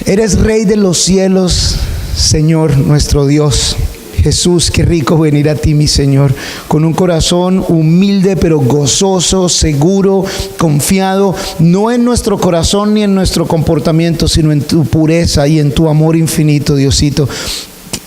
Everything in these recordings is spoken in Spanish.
Eres Rey de los cielos, Señor nuestro Dios. Jesús, qué rico venir a ti, mi Señor, con un corazón humilde pero gozoso, seguro, confiado, no en nuestro corazón ni en nuestro comportamiento, sino en tu pureza y en tu amor infinito, Diosito.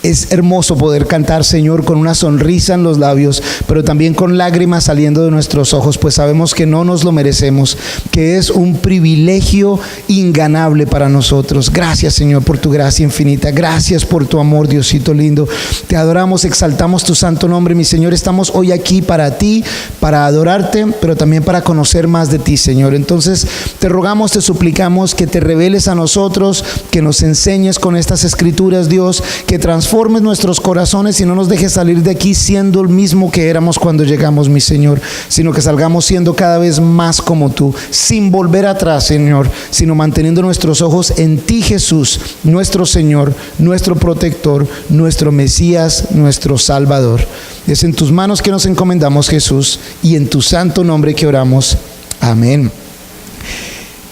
Es hermoso poder cantar, Señor, con una sonrisa en los labios, pero también con lágrimas saliendo de nuestros ojos, pues sabemos que no nos lo merecemos, que es un privilegio inganable para nosotros. Gracias, Señor, por tu gracia infinita. Gracias por tu amor, Diosito lindo. Te adoramos, exaltamos tu santo nombre, mi Señor. Estamos hoy aquí para ti, para adorarte, pero también para conocer más de ti, Señor. Entonces, te rogamos, te suplicamos que te reveles a nosotros, que nos enseñes con estas escrituras, Dios, que transformes nuestros corazones y no nos dejes salir de aquí siendo el mismo que éramos cuando llegamos, mi Señor, sino que salgamos siendo cada vez más como tú, sin volver atrás, Señor, sino manteniendo nuestros ojos en ti, Jesús, nuestro Señor, nuestro protector, nuestro Mesías, nuestro Salvador. Es en tus manos que nos encomendamos, Jesús, y en tu santo nombre que oramos. Amén.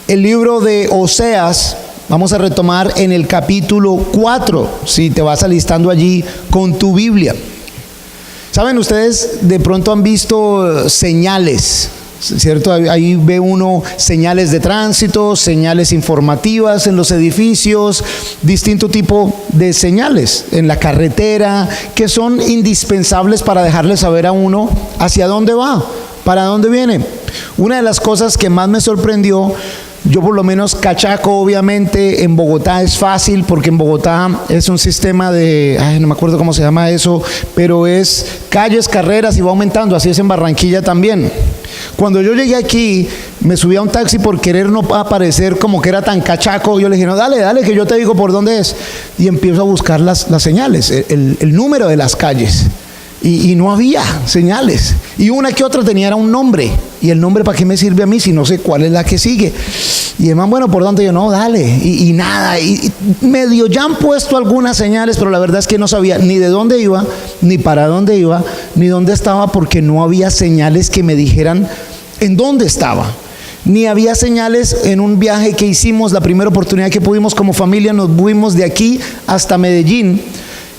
El libro de Oseas vamos a retomar en el capítulo 4, si te vas alistando allí con tu Biblia. ¿Saben ustedes? De pronto han visto señales, ¿cierto? Ahí ve uno señales de tránsito, señales informativas en los edificios, distinto tipo de señales en la carretera, que son indispensables para dejarle saber a uno hacia dónde va, para dónde viene. Una de las cosas que más me sorprendió, yo por lo menos cachaco, obviamente en Bogotá es fácil porque en Bogotá es un sistema de, no me acuerdo cómo se llama eso, pero es calles, carreras y va aumentando, así es en Barranquilla también. Cuando yo llegué aquí, me subí a un taxi por querer no aparecer como que era tan cachaco. Yo le dije, no, dale, que yo te digo por dónde es. Y empiezo a buscar las señales, el número de las calles. Y no había señales. Y una que otra tenía era un nombre. Y el nombre, ¿para qué me sirve a mí si no sé cuál es la que sigue? Y además, bueno, ¿por dónde? Yo, no, dale. Y nada. Y medio ya han puesto algunas señales, pero la verdad es que no sabía ni de dónde iba, ni para dónde iba, ni dónde estaba, porque no había señales que me dijeran en dónde estaba. Ni había señales en un viaje que hicimos, la primera oportunidad que pudimos como familia, nos fuimos de aquí hasta Medellín.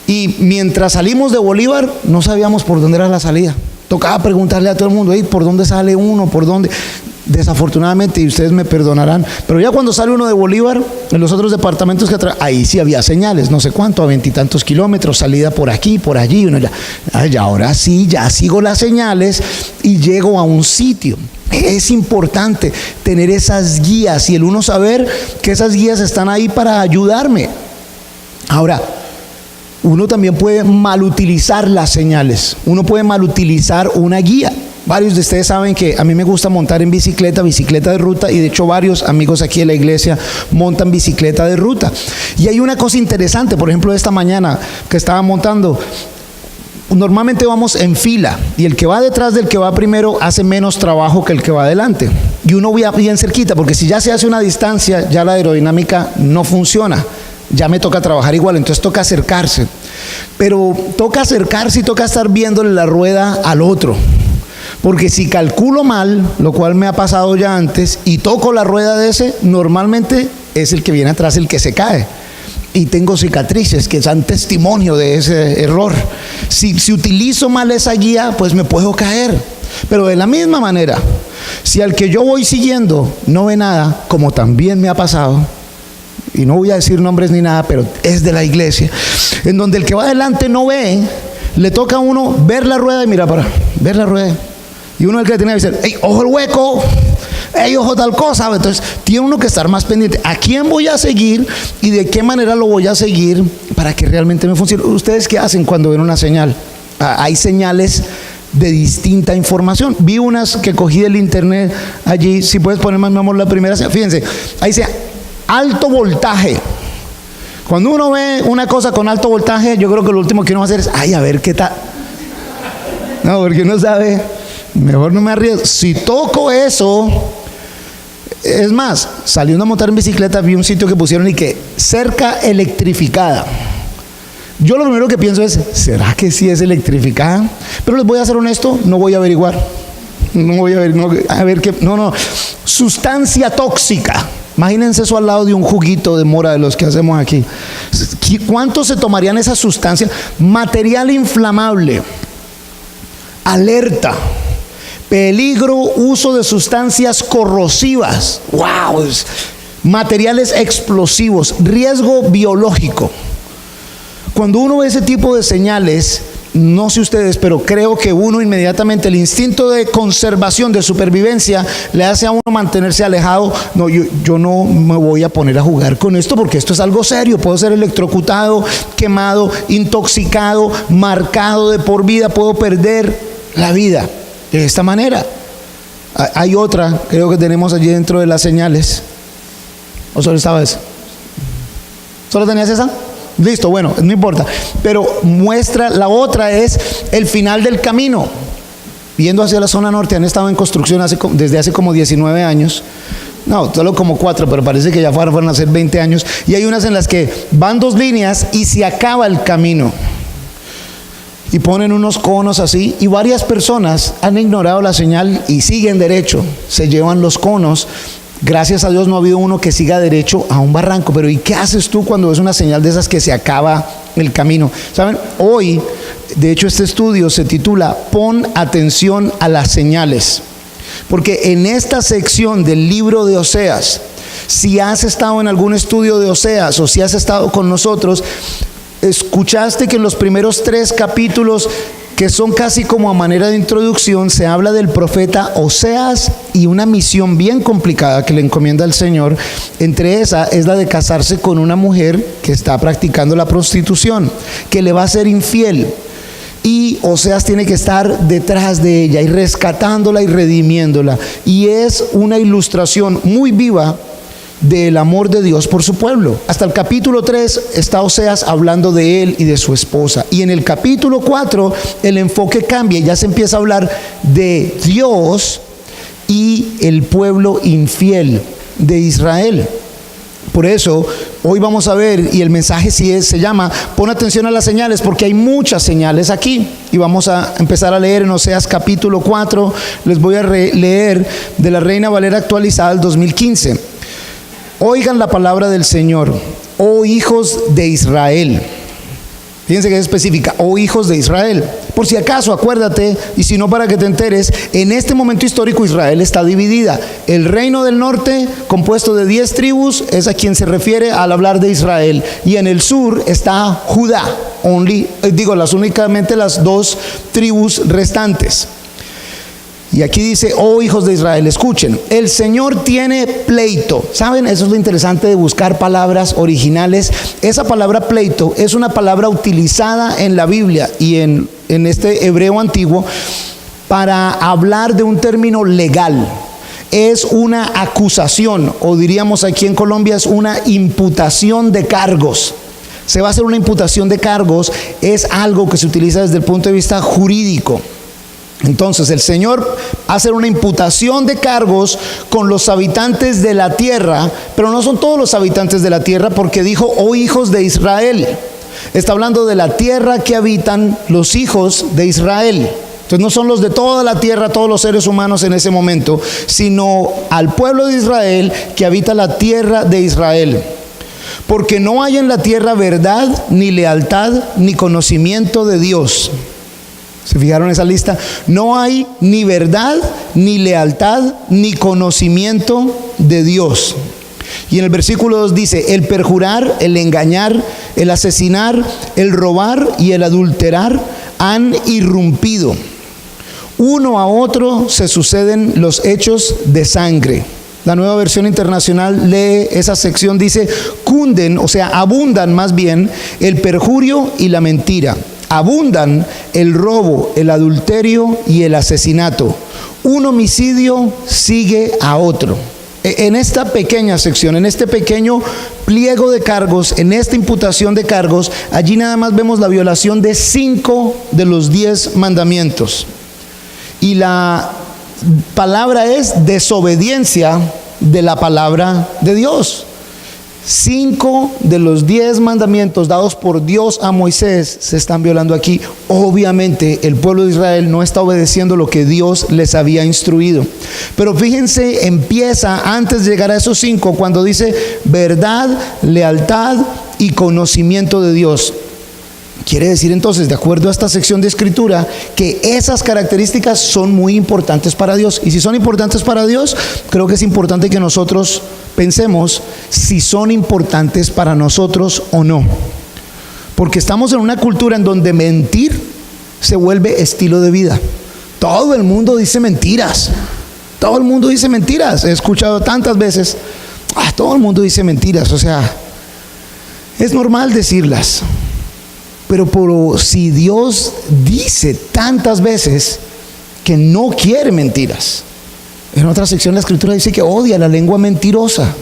Y mientras salimos de Bolívar, no sabíamos por dónde era la salida. Tocaba preguntarle a todo el mundo, ¿por dónde sale uno? ¿Por dónde? Desafortunadamente, y ustedes me perdonarán, pero ya cuando sale uno de Bolívar, en los otros departamentos que ahí sí había señales, no sé cuánto, a 20 y tantos kilómetros, salida por aquí, por allí. Uno ya, ahora sí, ya sigo las señales y llego a un sitio. Es importante tener esas guías y el uno saber que esas guías están ahí para ayudarme. Ahora, uno también puede malutilizar las señales, uno puede malutilizar una guía. Varios de ustedes saben que a mí me gusta montar en bicicleta de ruta, y de hecho varios amigos aquí en la iglesia montan bicicleta de ruta. Y hay una cosa interesante, por ejemplo, esta mañana que estaba montando, normalmente vamos en fila y el que va detrás del que va primero hace menos trabajo que el que va adelante. Y uno va bien cerquita, porque si ya se hace una distancia, ya la aerodinámica no funciona. Ya me toca trabajar igual, entonces toca acercarse. Pero toca acercarse y toca estar viéndole la rueda al otro. Porque si calculo mal, lo cual me ha pasado ya antes, y toco la rueda de ese, normalmente es el que viene atrás el que se cae. Y tengo cicatrices que dan testimonio de ese error. Si utilizo mal esa guía, pues me puedo caer. Pero de la misma manera, si al que yo voy siguiendo no ve nada, como también me ha pasado, y no voy a decir nombres ni nada, pero es de la iglesia, en donde el que va adelante no ve, le toca a uno ver la rueda y mira para ver la rueda. Y uno el que tiene que decir, ¡ey, ojo el hueco! ¡Ey, ojo tal cosa! Entonces tiene uno que estar más pendiente. ¿A quién voy a seguir y de qué manera lo voy a seguir para que realmente me funcione? ¿Ustedes qué hacen cuando ven una señal? Hay señales de distinta información. Vi unas que cogí del internet allí. Si puedes poner más, mi amor, la primera. Fíjense, ahí dice alto voltaje. Cuando uno ve una cosa con alto voltaje, yo creo que lo último que uno va a hacer es, a ver qué tal. No, porque uno sabe, mejor no me arriesgo. Si toco eso, es más, saliendo a montar en bicicleta, vi un sitio que pusieron y que cerca electrificada. Yo lo primero que pienso es, ¿será que sí es electrificada? Pero les voy a ser honesto, no voy a averiguar. No voy a ver, no, a ver qué, no, sustancia tóxica. Imagínense eso al lado de un juguito de mora de los que hacemos aquí. ¿Cuánto se tomarían esas sustancias? Material inflamable, alerta, peligro, uso de sustancias corrosivas, wow, materiales explosivos, riesgo biológico. Cuando uno ve ese tipo de señales, no sé ustedes, pero creo que uno inmediatamente, el instinto de conservación, de supervivencia, le hace a uno mantenerse alejado. No, yo no me voy a poner a jugar con esto porque esto es algo serio. Puedo ser electrocutado, quemado, intoxicado, marcado de por vida, puedo perder la vida de esta manera. Hay otra, creo que tenemos allí dentro de las señales. ¿O solo estaba esa? ¿Solo tenías esa? Listo, bueno, no importa. Pero muestra, la otra es el final del camino. Yendo hacia la zona norte, han estado en construcción desde hace como 19 años. No, solo como 4, pero parece que ya fueron a ser 20 años. Y hay unas en las que van 2 líneas y se acaba el camino. Y ponen unos conos así, y varias personas han ignorado la señal y siguen derecho. Se llevan los conos. Gracias a Dios no ha habido uno que siga derecho a un barranco. Pero ¿y qué haces tú cuando ves una señal de esas que se acaba el camino? ¿Saben? Hoy, de hecho, este estudio se titula Pon atención a las señales. Porque en esta sección del libro de Oseas, si has estado en algún estudio de Oseas o si has estado con nosotros, escuchaste que en los primeros 3 capítulos, que son casi como a manera de introducción, se habla del profeta Oseas y una misión bien complicada que le encomienda el Señor. Entre esa es la de casarse con una mujer que está practicando la prostitución, que le va a ser infiel. Y Oseas tiene que estar detrás de ella y rescatándola y redimiéndola. Y es una ilustración muy viva del amor de Dios por su pueblo. Hasta el capítulo 3 está Oseas hablando de él y de su esposa. Y en el capítulo 4 el enfoque cambia y ya se empieza a hablar de Dios y el pueblo infiel de Israel. Por eso hoy vamos a ver, y el mensaje se llama Pon atención a las señales, porque hay muchas señales aquí. Y vamos a empezar a leer en Oseas capítulo 4. Les voy a leer de la Reina Valera actualizada del 2015. Oigan la palabra del Señor, oh hijos de Israel. Fíjense que es específica, oh hijos de Israel. Por si acaso, acuérdate, y si no para que te enteres, en este momento histórico Israel está dividida. El reino del norte, compuesto de 10 tribus, es a quien se refiere al hablar de Israel. Y en el sur está Judá, únicamente las 2 tribus restantes. Y aquí dice, oh hijos de Israel, escuchen, el Señor tiene pleito. ¿Saben? Eso es lo interesante de buscar palabras originales. Esa palabra pleito es una palabra utilizada en la Biblia y en este hebreo antiguo para hablar de un término legal. Es una acusación, o diríamos aquí en Colombia, es una imputación de cargos. Se va a hacer una imputación de cargos, es algo que se utiliza desde el punto de vista jurídico. Entonces el Señor hace una imputación de cargos con los habitantes de la tierra, pero no son todos los habitantes de la tierra, porque dijo, oh hijos de Israel. Está hablando de la tierra que habitan los hijos de Israel. Entonces no son los de toda la tierra, todos los seres humanos en ese momento, sino al pueblo de Israel que habita la tierra de Israel. Porque no hay en la tierra verdad, ni lealtad, ni conocimiento de Dios. ¿Se fijaron en esa lista? No hay ni verdad, ni lealtad, ni conocimiento de Dios. Y en el versículo 2 dice, el perjurar, el engañar, el asesinar, el robar y el adulterar han irrumpido. Uno a otro se suceden los hechos de sangre. La Nueva Versión Internacional lee esa sección, dice, cunden, o sea, abundan más bien el perjurio y la mentira. Abundan el robo, el adulterio y el asesinato. Un homicidio sigue a otro. En esta pequeña sección, en este pequeño pliego de cargos, en esta imputación de cargos, allí nada más vemos la violación de 5 de los 10 mandamientos. Y la palabra es desobediencia de la palabra de Dios. 5 de los 10 mandamientos dados por Dios a Moisés se están violando aquí. Obviamente el pueblo de Israel no está obedeciendo lo que Dios les había instruido. Pero fíjense, empieza antes de llegar a esos 5 cuando dice verdad, lealtad y conocimiento de Dios. Quiere decir entonces, de acuerdo a esta sección de escritura, que esas características son muy importantes para Dios. Y si son importantes para Dios, creo que es importante que nosotros pensemos si son importantes para nosotros o no. Porque estamos en una cultura en donde mentir se vuelve estilo de vida. Todo el mundo dice mentiras. Todo el mundo dice mentiras. He escuchado tantas veces, todo el mundo dice mentiras. O sea, es normal decirlas. Pero si Dios dice tantas veces que no quiere mentiras, en otra sección de la escritura dice que odia la lengua mentirosa.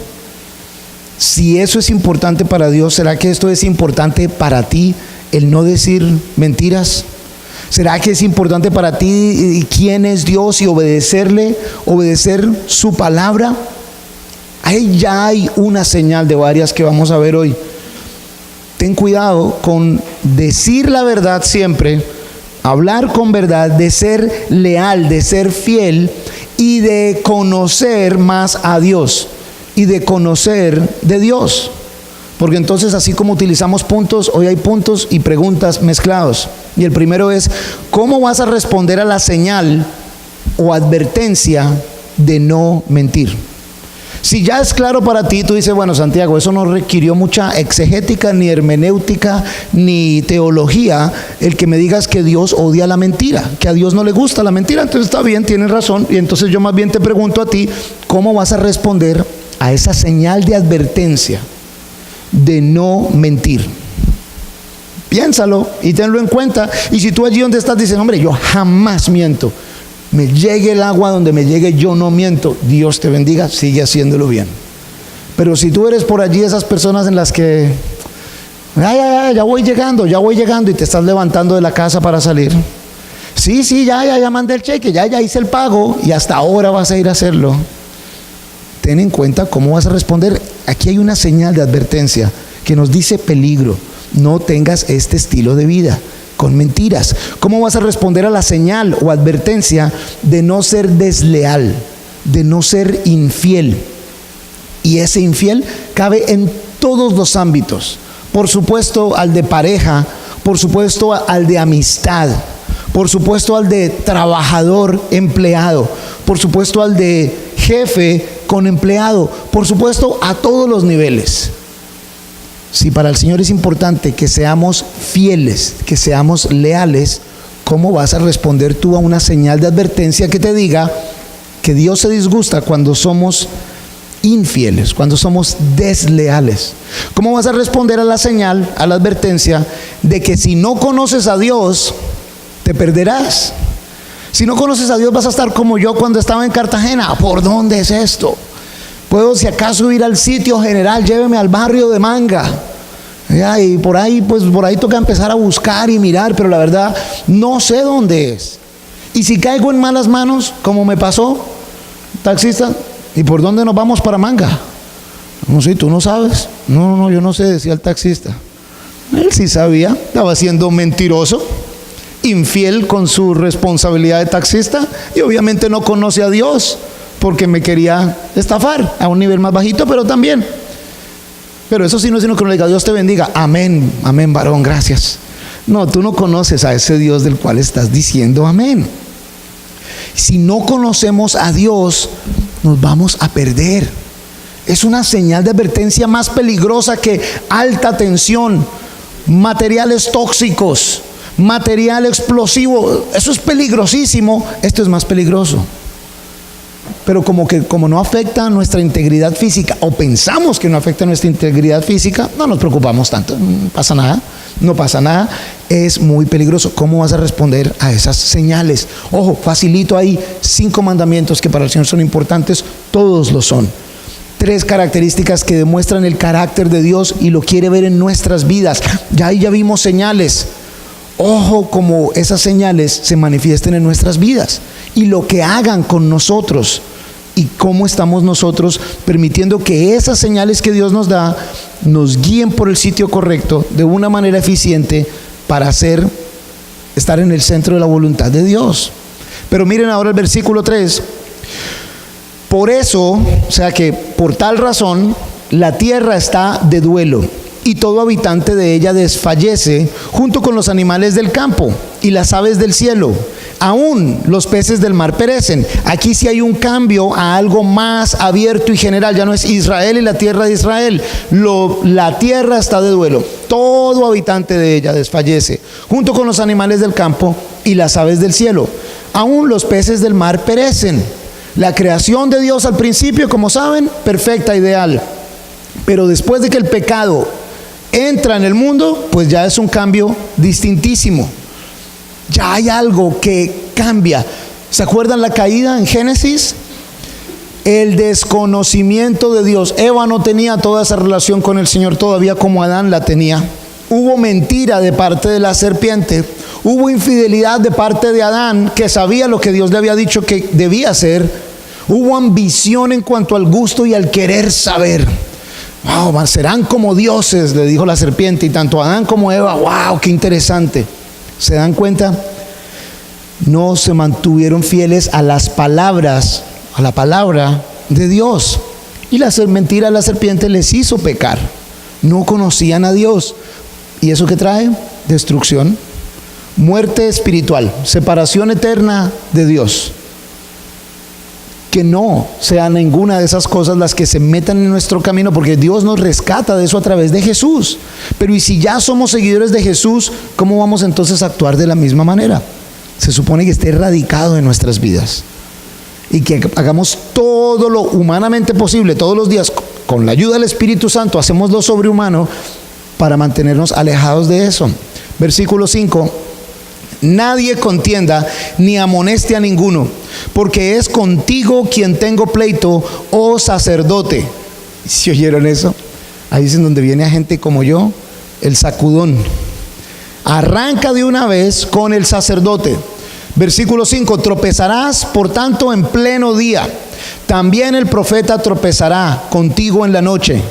Si eso es importante para Dios, ¿será que esto es importante para ti, el no decir mentiras? ¿Será que es importante para ti quién es Dios y obedecerle, obedecer su palabra? Ahí ya hay una señal de varias que vamos a ver hoy. Ten cuidado con decir la verdad siempre, hablar con verdad, de ser leal, de ser fiel y de conocer más a Dios y de conocer de Dios. Porque entonces, así como utilizamos puntos, hoy hay puntos y preguntas mezclados. Y el primero es, ¿cómo vas a responder a la señal o advertencia de no mentir? Si ya es claro para ti, tú dices, bueno, Santiago, eso no requirió mucha exegética, ni hermenéutica, ni teología, el que me digas que Dios odia la mentira, que a Dios no le gusta la mentira. Entonces está bien, tienes razón. Y entonces yo más bien te pregunto a ti, ¿cómo vas a responder a esa señal de advertencia de no mentir? Piénsalo y tenlo en cuenta. Y si tú allí donde estás dices, hombre, yo jamás miento, me llegue el agua donde me llegue, yo no miento, Dios te bendiga, sigue haciéndolo bien. Pero si tú eres por allí esas personas en las que ya voy llegando y te estás levantando de la casa para salir, sí, ya mandé el cheque, ya hice el pago y hasta ahora vas a ir a hacerlo, ten en cuenta cómo vas a responder. Aquí hay una señal de advertencia que nos dice peligro, no tengas este estilo de vida con mentiras. ¿Cómo vas a responder a la señal o advertencia de no ser desleal, de no ser infiel? Y ese infiel cabe en todos los ámbitos. Por supuesto al de pareja, por supuesto al de amistad, por supuesto al de trabajador empleado, por supuesto al de jefe con empleado, por supuesto a todos los niveles. Si para el Señor es importante que seamos fieles, que seamos leales, ¿cómo vas a responder tú a una señal de advertencia que te diga que Dios se disgusta cuando somos infieles, cuando somos desleales? ¿Cómo vas a responder a la señal, a la advertencia de que si no conoces a Dios, te perderás? Si no conoces a Dios, vas a estar como yo cuando estaba en Cartagena. ¿Por dónde es esto? ¿Puedo si acaso ir al sitio general? Lléveme al barrio de Manga. Y por ahí toca empezar a buscar y mirar, pero la verdad no sé dónde es. Y si caigo en malas manos, como me pasó, taxista, ¿y por dónde nos vamos para Manga? No sé, ¿tú no sabes? No, yo no sé, decía el taxista. Él sí sabía, estaba siendo mentiroso, infiel con su responsabilidad de taxista y obviamente no conoce a Dios, porque me quería estafar a un nivel más bajito, pero también. Pero eso sí no es sino que uno le diga, Dios te bendiga, amén, amén, varón, gracias. No, tú no conoces a ese Dios del cual estás diciendo amén. Si no conocemos a Dios, nos vamos a perder. Es una señal de advertencia más peligrosa que alta tensión, materiales tóxicos, material explosivo. Eso es peligrosísimo. Esto es más peligroso. Pero como no afecta nuestra integridad física, o pensamos que no afecta nuestra integridad física, no nos preocupamos tanto, no pasa nada, es muy peligroso. ¿Cómo vas a responder a esas señales? Ojo, facilito ahí 5 mandamientos que para el Señor son importantes, todos lo son. 3 características que demuestran el carácter de Dios y lo quiere ver en nuestras vidas. Ya vimos señales. Ojo como esas señales se manifiesten en nuestras vidas y lo que hagan con nosotros y cómo estamos nosotros permitiendo que esas señales que Dios nos da nos guíen por el sitio correcto de una manera eficiente para estar en el centro de la voluntad de Dios. Pero miren ahora el versículo 3. Por eso, o sea que por tal razón, la tierra está de duelo y todo habitante de ella desfallece junto con los animales del campo y las aves del cielo. Aún los peces del mar perecen. Aquí sí hay un cambio a algo más abierto y general. Ya no es Israel y la tierra de Israel. La tierra está de duelo. Todo habitante de ella desfallece, junto con los animales del campo y las aves del cielo. Aún los peces del mar perecen. La creación de Dios al principio, como saben, perfecta, ideal. Pero después de que el pecado entra en el mundo, pues ya es un cambio distintísimo. Ya hay algo que cambia. ¿Se acuerdan la caída en Génesis? El desconocimiento de Dios. Eva no tenía toda esa relación con el Señor todavía como Adán la tenía. Hubo mentira de parte de la serpiente. Hubo infidelidad de parte de Adán, que sabía lo que Dios le había dicho que debía hacer. Hubo ambición en cuanto al gusto y al querer saber. Wow, serán como dioses, le dijo la serpiente, y tanto Adán como Eva, wow, qué interesante. ¿Se dan cuenta? No se mantuvieron fieles a las palabras, a la palabra de Dios. Y la mentira de la serpiente les hizo pecar. No conocían a Dios. ¿Y eso qué trae? Destrucción, muerte espiritual, separación eterna de Dios. Que no sean ninguna de esas cosas las que se metan en nuestro camino, porque Dios nos rescata de eso a través de Jesús. Pero y si ya somos seguidores de Jesús, ¿cómo vamos entonces a actuar de la misma manera? Se supone que esté erradicado en nuestras vidas y que hagamos todo lo humanamente posible todos los días, con la ayuda del Espíritu Santo, hacemos lo sobrehumano para mantenernos alejados de eso. Versículo 5. Nadie contienda ni amoneste a ninguno, porque es contigo quien tengo pleito, oh sacerdote. ¿Sí oyeron eso? Ahí es en donde viene a gente como yo, el sacudón. Arranca de una vez con el sacerdote. Versículo 5. Tropezarás por tanto en pleno día, también el profeta tropezará contigo en la noche.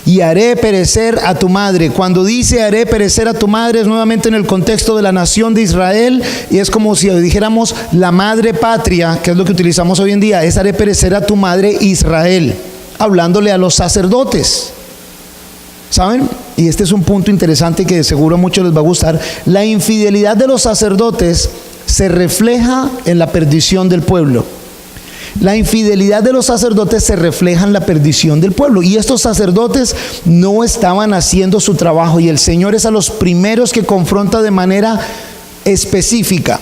Y haré perecer a tu madre. Cuando dice haré perecer a tu madre, es nuevamente en el contexto de la nación de Israel, y es como si dijéramos la madre patria, que es lo que utilizamos hoy en día, es haré perecer a tu madre Israel, hablándole a los sacerdotes. ¿Saben? Y este es un punto interesante que seguro a muchos les va a gustar. La infidelidad de los sacerdotes se refleja en la perdición del pueblo. La infidelidad de los sacerdotes se refleja en la perdición del pueblo. Y estos sacerdotes no estaban haciendo su trabajo. Y el Señor es a los primeros que confronta de manera específica,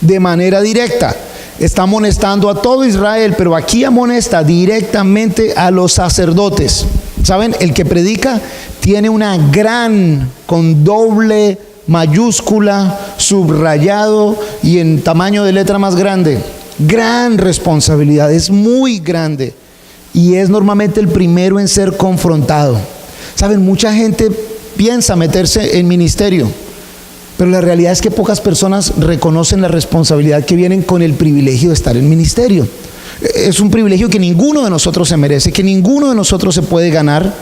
de manera directa. Está amonestando a todo Israel, pero aquí amonesta directamente a los sacerdotes. ¿Saben? El que predica tiene una gran, con doble mayúscula, subrayado y en tamaño de letra más grande. Gran responsabilidad, es muy grande, y es normalmente el primero en ser confrontado. Saben, mucha gente piensa meterse en ministerio, pero la realidad es que pocas personas reconocen la responsabilidad que vienen con el privilegio de estar en ministerio. Es un privilegio que ninguno de nosotros se merece, que ninguno de nosotros se puede ganar,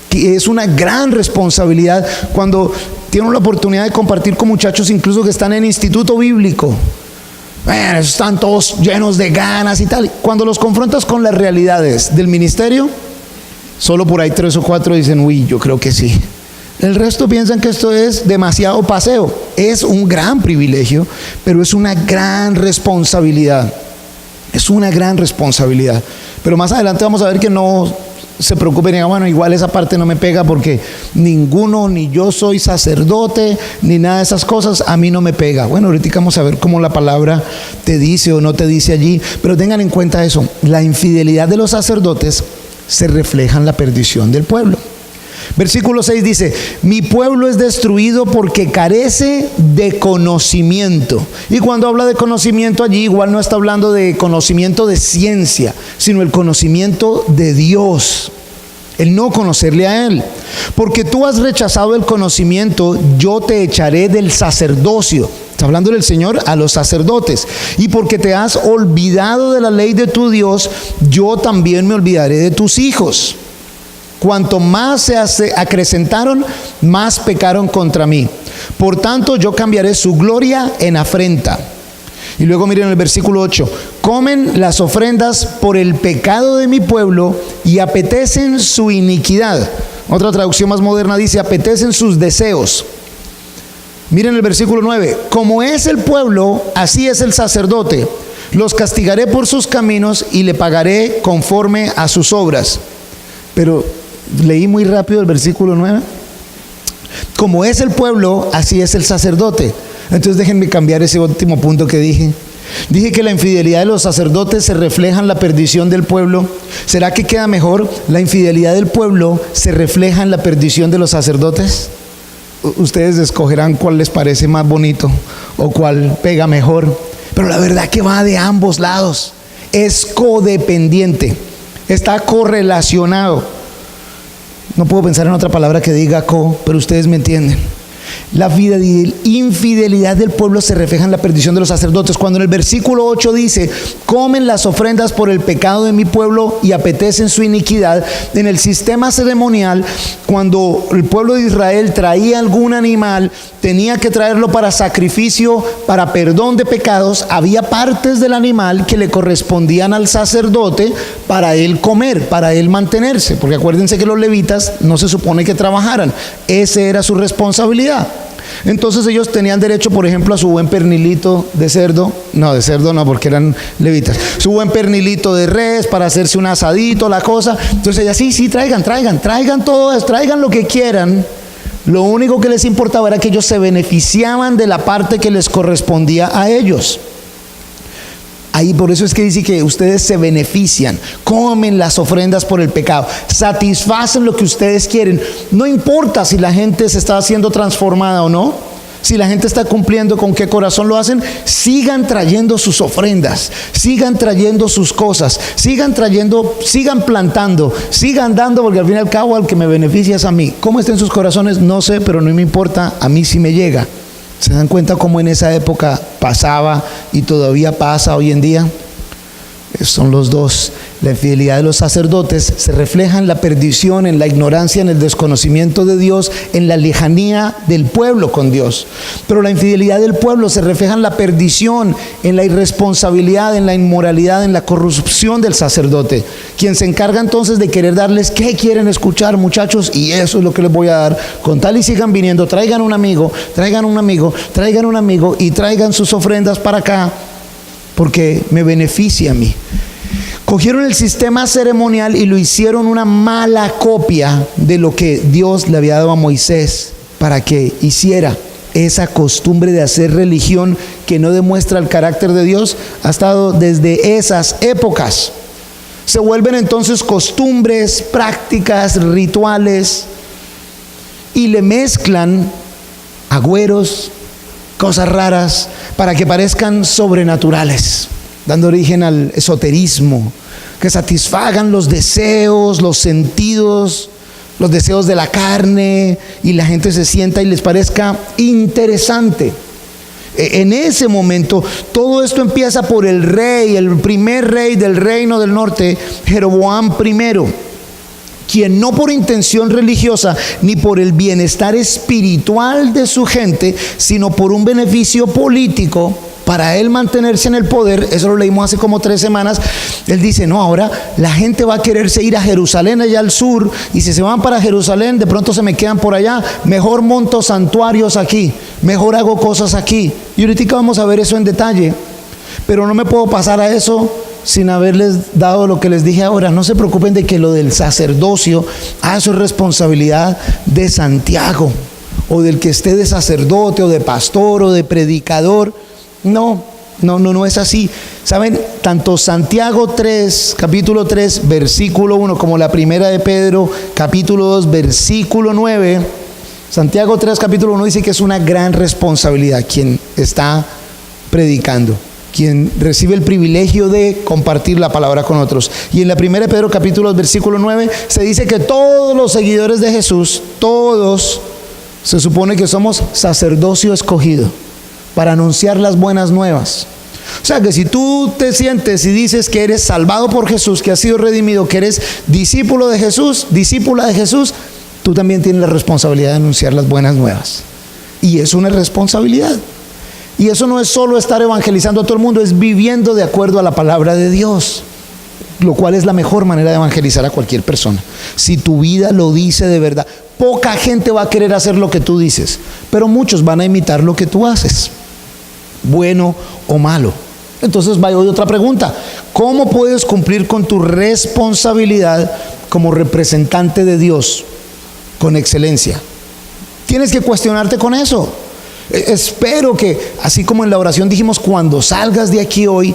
que es una gran responsabilidad cuando tienen la oportunidad de compartir con muchachos incluso que están en instituto bíblico. Bueno, están todos llenos de ganas y tal. Cuando los confrontas con las realidades del ministerio, solo por ahí 3 o 4 dicen, uy, yo creo que sí. El resto piensan que esto es demasiado paseo. Es un gran privilegio, pero es una gran responsabilidad. Es una gran responsabilidad. Pero más adelante vamos a ver que no se preocupen y digan, bueno, igual esa parte no me pega porque ninguno, ni yo soy sacerdote, ni nada de esas cosas, a mí no me pega. Bueno, ahorita vamos a ver cómo la palabra te dice o no te dice allí, pero tengan en cuenta eso, la infidelidad de los sacerdotes se refleja en la perdición del pueblo. Versículo 6 dice, mi pueblo es destruido porque carece de conocimiento. Y cuando habla de conocimiento allí, igual no está hablando de conocimiento de ciencia, sino el conocimiento de Dios, el no conocerle a Él. Porque tú has rechazado el conocimiento, yo te echaré del sacerdocio Está hablando el Señor a los sacerdotes. Y porque te has olvidado de la ley de tu Dios, yo también me olvidaré de tus hijos. Cuanto más se acrecentaron, más pecaron contra mí. Por tanto, yo cambiaré su gloria en afrenta. Y luego miren el versículo 8. Comen las ofrendas por el pecado de mi pueblo y apetecen su iniquidad. Otra traducción más moderna dice, apetecen sus deseos. Miren el versículo 9. Como es el pueblo, así es el sacerdote. Los castigaré por sus caminos y le pagaré conforme a sus obras. Pero leí muy rápido el versículo 9. Como es el pueblo, así es el sacerdote. Entonces déjenme cambiar ese último punto que dije. Dije que la infidelidad de los sacerdotes se refleja en la perdición del pueblo. ¿Será que queda mejor? La infidelidad del pueblo se refleja en la perdición de los sacerdotes. Ustedes escogerán cuál les parece más bonito o cuál pega mejor. Pero la verdad que va de ambos lados. Es codependiente. Está correlacionado. No puedo pensar en otra palabra que diga pero ustedes me entienden. La infidelidad del pueblo se refleja en la perdición de los sacerdotes. Cuando en el versículo 8 dice, comen las ofrendas por el pecado de mi pueblo y apetecen su iniquidad, en el sistema ceremonial, cuando el pueblo de Israel traía algún animal, tenía que traerlo para sacrificio, para perdón de pecados. Había partes del animal que le correspondían al sacerdote para él comer, para él mantenerse, porque acuérdense que los levitas no se supone que trabajaran. Esa era su responsabilidad. Entonces ellos tenían derecho, por ejemplo, a su buen pernilito de cerdo. No, de cerdo no, porque eran levitas. Su buen pernilito de res para hacerse un asadito, la cosa. Entonces ellas, sí, traigan todo eso, traigan lo que quieran. Lo único que les importaba era que ellos se beneficiaban de la parte que les correspondía a ellos. Ahí por eso es que dice que ustedes se benefician, comen las ofrendas por el pecado, satisfacen lo que ustedes quieren. No importa si la gente se está haciendo transformada o no, si la gente está cumpliendo con qué corazón lo hacen, sigan trayendo sus ofrendas, sigan trayendo sus cosas, sigan plantando, sigan dando, porque al fin y al cabo al que me beneficia es a mí. ¿Cómo estén sus corazones? No sé, pero no me importa, a mí sí me llega. ¿Se dan cuenta cómo en esa época pasaba y todavía pasa hoy en día? Son los dos. La infidelidad de los sacerdotes se refleja en la perdición, en la ignorancia, en el desconocimiento de Dios, en la lejanía del pueblo con Dios. Pero la infidelidad del pueblo se refleja en la perdición, en la irresponsabilidad, en la inmoralidad, en la corrupción del sacerdote, quien se encarga entonces de querer darles qué quieren escuchar, muchachos, y eso es lo que les voy a dar. Con tal y sigan viniendo, traigan un amigo y traigan sus ofrendas para acá, porque me beneficia a mí. Cogieron el sistema ceremonial y lo hicieron una mala copia de lo que Dios le había dado a Moisés para que hiciera. Esa costumbre de hacer religión que no demuestra el carácter de Dios ha estado desde esas épocas. Se vuelven entonces costumbres, prácticas, rituales, y le mezclan agüeros, cosas raras, para que parezcan sobrenaturales, dando origen al esoterismo, que satisfagan los deseos, los sentidos, los deseos de la carne, y la gente se sienta y les parezca interesante. En ese momento, todo esto empieza por el rey, el primer rey del reino del norte, Jeroboam I, quien no por intención religiosa ni por el bienestar espiritual de su gente, sino por un beneficio político, para él mantenerse en el poder, eso lo leímos hace como 3 semanas, él dice, no, ahora la gente va a quererse ir a Jerusalén allá al sur, y si se van para Jerusalén, de pronto se me quedan por allá, mejor monto santuarios aquí, mejor hago cosas aquí. Y ahorita vamos a ver eso en detalle, pero no me puedo pasar a eso sin haberles dado lo que les dije ahora. No se preocupen de que lo del sacerdocio, eso es responsabilidad de Santiago, o del que esté de sacerdote, o de pastor, o de predicador. No es así. Saben, tanto Santiago 3, capítulo 3, versículo 1, como la primera de Pedro, capítulo 2, versículo 9, Santiago 3, capítulo 1 dice que es una gran responsabilidad quien está predicando, quien recibe el privilegio de compartir la palabra con otros. Y en la primera de Pedro, capítulo 2, versículo 9, se dice que todos los seguidores de Jesús, todos, se supone que somos sacerdocio escogido. para anunciar las buenas nuevas. O sea que si tú te sientes y dices que eres salvado por Jesús, que has sido redimido, que eres discípulo de Jesús, discípula de Jesús, tú también tienes la responsabilidad de anunciar las buenas nuevas. Y es una responsabilidad. Y eso no es solo estar evangelizando a todo el mundo, es viviendo de acuerdo a la palabra de Dios, lo cual es la mejor manera de evangelizar a cualquier persona. Si tu vida lo dice de verdad, poca gente va a querer hacer lo que tú dices, pero muchos van a imitar lo que tú haces, bueno o malo. Entonces va hoy otra pregunta: ¿cómo puedes cumplir con tu responsabilidad como representante de Dios con excelencia? Tienes que cuestionarte con eso. Espero que, así como en la oración dijimos, cuando salgas de aquí hoy,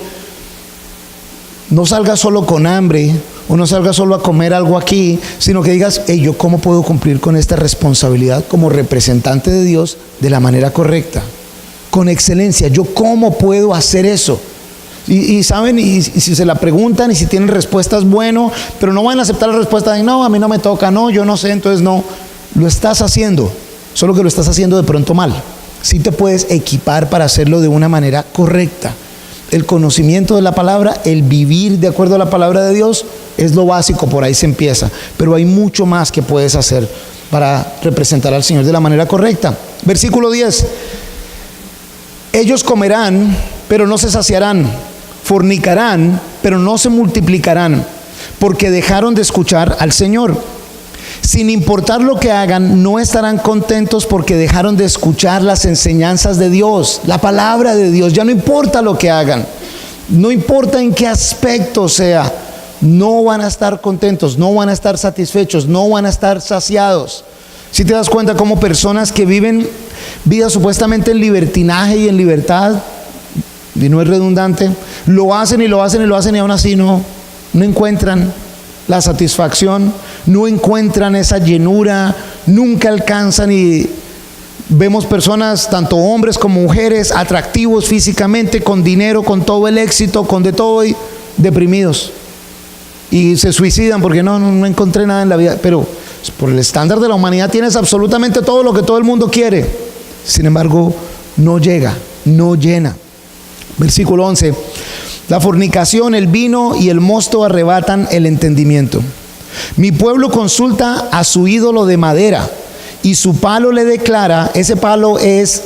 no salgas solo con hambre o no salgas solo a comer algo aquí, sino que digas: hey, ¿yo cómo puedo cumplir con esta responsabilidad como representante de Dios de la manera correcta, con excelencia? ¿Yo cómo puedo hacer eso? Y saben, y si se la preguntan y si tienen respuestas, bueno, pero no van a aceptar la respuesta de no, a mí no me toca, no, yo no sé, entonces no. Lo estás haciendo, solo que lo estás haciendo de pronto mal. Sí te puedes equipar para hacerlo de una manera correcta. El conocimiento de la palabra, el vivir de acuerdo a la palabra de Dios es lo básico, por ahí se empieza. Pero hay mucho más que puedes hacer para representar al Señor de la manera correcta. Versículo 10. Ellos comerán, pero no se saciarán. Fornicarán, pero no se multiplicarán, porque dejaron de escuchar al Señor. Sin importar lo que hagan, no estarán contentos porque dejaron de escuchar las enseñanzas de Dios, la palabra de Dios. Ya no importa lo que hagan, no importa en qué aspecto sea, no van a estar contentos, no van a estar satisfechos, no van a estar saciados. Si te das cuenta cómo personas que viven vidas supuestamente en libertinaje y en libertad, y no es redundante, lo hacen y lo hacen y lo hacen y aún así no encuentran la satisfacción, no encuentran esa llenura, nunca alcanzan. Y vemos personas, tanto hombres como mujeres, atractivos físicamente, con dinero, con todo el éxito, con de todo, y deprimidos, y se suicidan porque no encontré nada en la vida. Pero por el estándar de la humanidad tienes absolutamente todo lo que todo el mundo quiere, sin embargo no llega, no llena. Versículo 11. La fornicación, el vino y el mosto arrebatan el entendimiento. Mi pueblo consulta a su ídolo de madera y su palo le declara. Ese palo es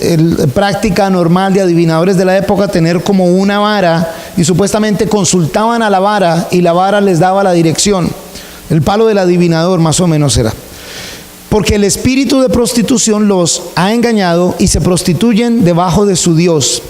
práctica normal de adivinadores de la época, tener como una vara, y supuestamente consultaban a la vara y la vara les daba la dirección. El palo del adivinador más o menos era. Porque el espíritu de prostitución los ha engañado y se prostituyen debajo de su Dios.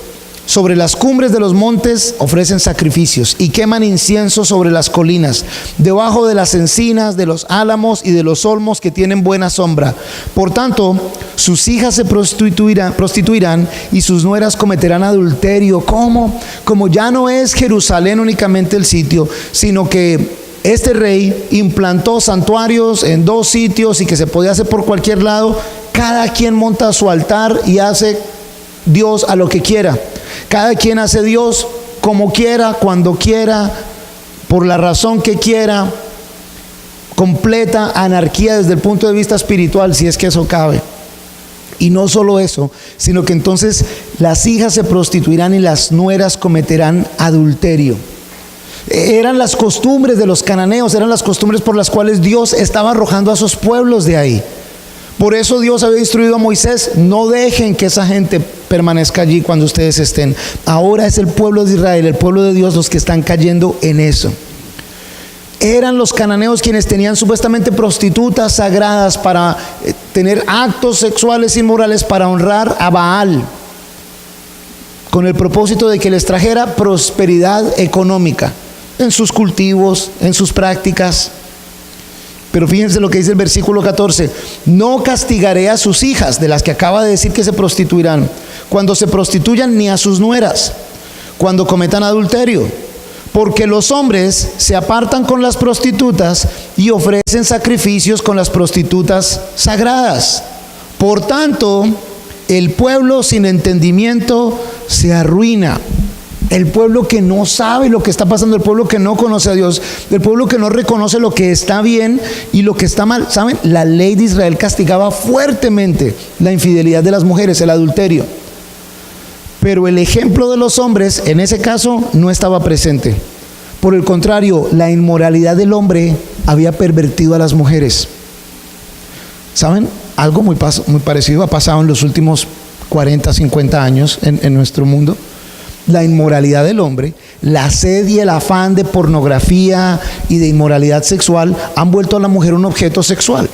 Sobre las cumbres de los montes ofrecen sacrificios y queman incienso sobre las colinas, debajo de las encinas, de los álamos y de los olmos que tienen buena sombra. Por tanto, sus hijas se prostituirán y sus nueras cometerán adulterio. ¿Cómo? Como ya no es Jerusalén únicamente el sitio, sino que este rey implantó santuarios en 2 sitios y que se podía hacer por cualquier lado. Cada quien monta su altar y hace Dios a lo que quiera. Cada quien hace Dios como quiera, cuando quiera, por la razón que quiera. Completa anarquía desde el punto de vista espiritual, si es que eso cabe. Y no solo eso, sino que entonces las hijas se prostituirán y las nueras cometerán adulterio. Eran las costumbres de los cananeos, eran las costumbres por las cuales Dios estaba arrojando a sus pueblos de ahí. Por eso Dios había instruido a Moisés: no dejen que esa gente permanezca allí cuando ustedes estén. Ahora es el pueblo de Israel, el pueblo de Dios, los que están cayendo en eso. Eran los cananeos quienes tenían supuestamente prostitutas sagradas para tener actos sexuales inmorales para honrar a Baal, con el propósito de que les trajera prosperidad económica en sus cultivos, en sus prácticas. Pero fíjense lo que dice el versículo 14: no castigaré a sus hijas, de las que acaba de decir que se prostituirán, cuando se prostituyan, ni a sus nueras, cuando cometan adulterio. Porque los hombres se apartan con las prostitutas y ofrecen sacrificios con las prostitutas sagradas. Por tanto, el pueblo sin entendimiento se arruina. El pueblo que no sabe lo que está pasando, el pueblo que no conoce a Dios, el pueblo que no reconoce lo que está bien y lo que está mal. ¿Saben? La ley de Israel castigaba fuertemente la infidelidad de las mujeres, el adulterio. Pero el ejemplo de los hombres en ese caso no estaba presente. Por el contrario, la inmoralidad del hombre había pervertido a las mujeres. ¿Saben? Algo muy parecido ha pasado en los últimos 40, 50 años en nuestro mundo. La inmoralidad del hombre, la sed y el afán de pornografía y de inmoralidad sexual han vuelto a la mujer un objeto sexual.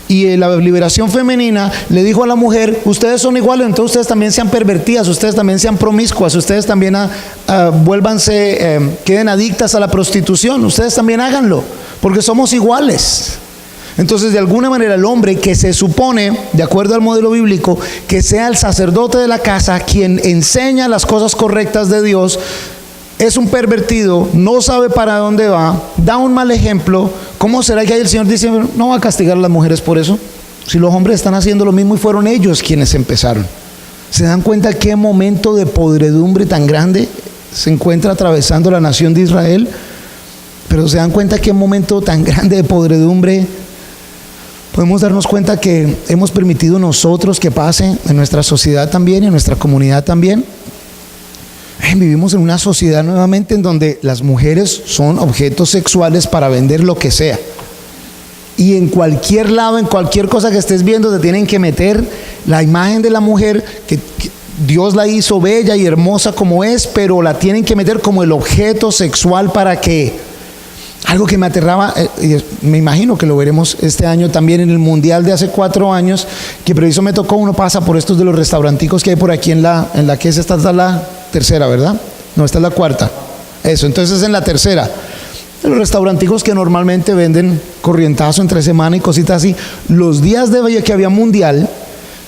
Y la liberación femenina le dijo a la mujer: ustedes son iguales, entonces ustedes también sean pervertidas, ustedes también sean promiscuas, ustedes también queden adictas a la prostitución, ustedes también háganlo, porque somos iguales. Entonces, de alguna manera, el hombre, que se supone, de acuerdo al modelo bíblico, que sea el sacerdote de la casa, quien enseña las cosas correctas de Dios, es un pervertido, no sabe para dónde va, da un mal ejemplo. ¿Cómo será que ahí el Señor dice: no va a castigar a las mujeres por eso? Si los hombres están haciendo lo mismo y fueron ellos quienes empezaron. ¿Se dan cuenta qué momento de podredumbre tan grande se encuentra atravesando la nación de Israel? Pero se dan cuenta qué momento tan grande de podredumbre. Podemos darnos cuenta que hemos permitido nosotros que pase en nuestra sociedad también, en nuestra comunidad también. Vivimos en una sociedad nuevamente en donde las mujeres son objetos sexuales para vender lo que sea. Y en cualquier lado, en cualquier cosa que estés viendo, te tienen que meter la imagen de la mujer, que Dios la hizo bella y hermosa como es, pero la tienen que meter como el objeto sexual. ¿Para qué? Algo que me aterraba, me imagino que lo veremos este año también en el mundial de hace 4 años, que preciso me tocó. Uno pasa por estos de los restauranticos que hay por aquí en la que es esta, la tercera, ¿verdad? No, esta es la cuarta. Eso, entonces es en la tercera. De los restauranticos que normalmente venden corrientazo entre semana y cositas así. Los días de que había mundial,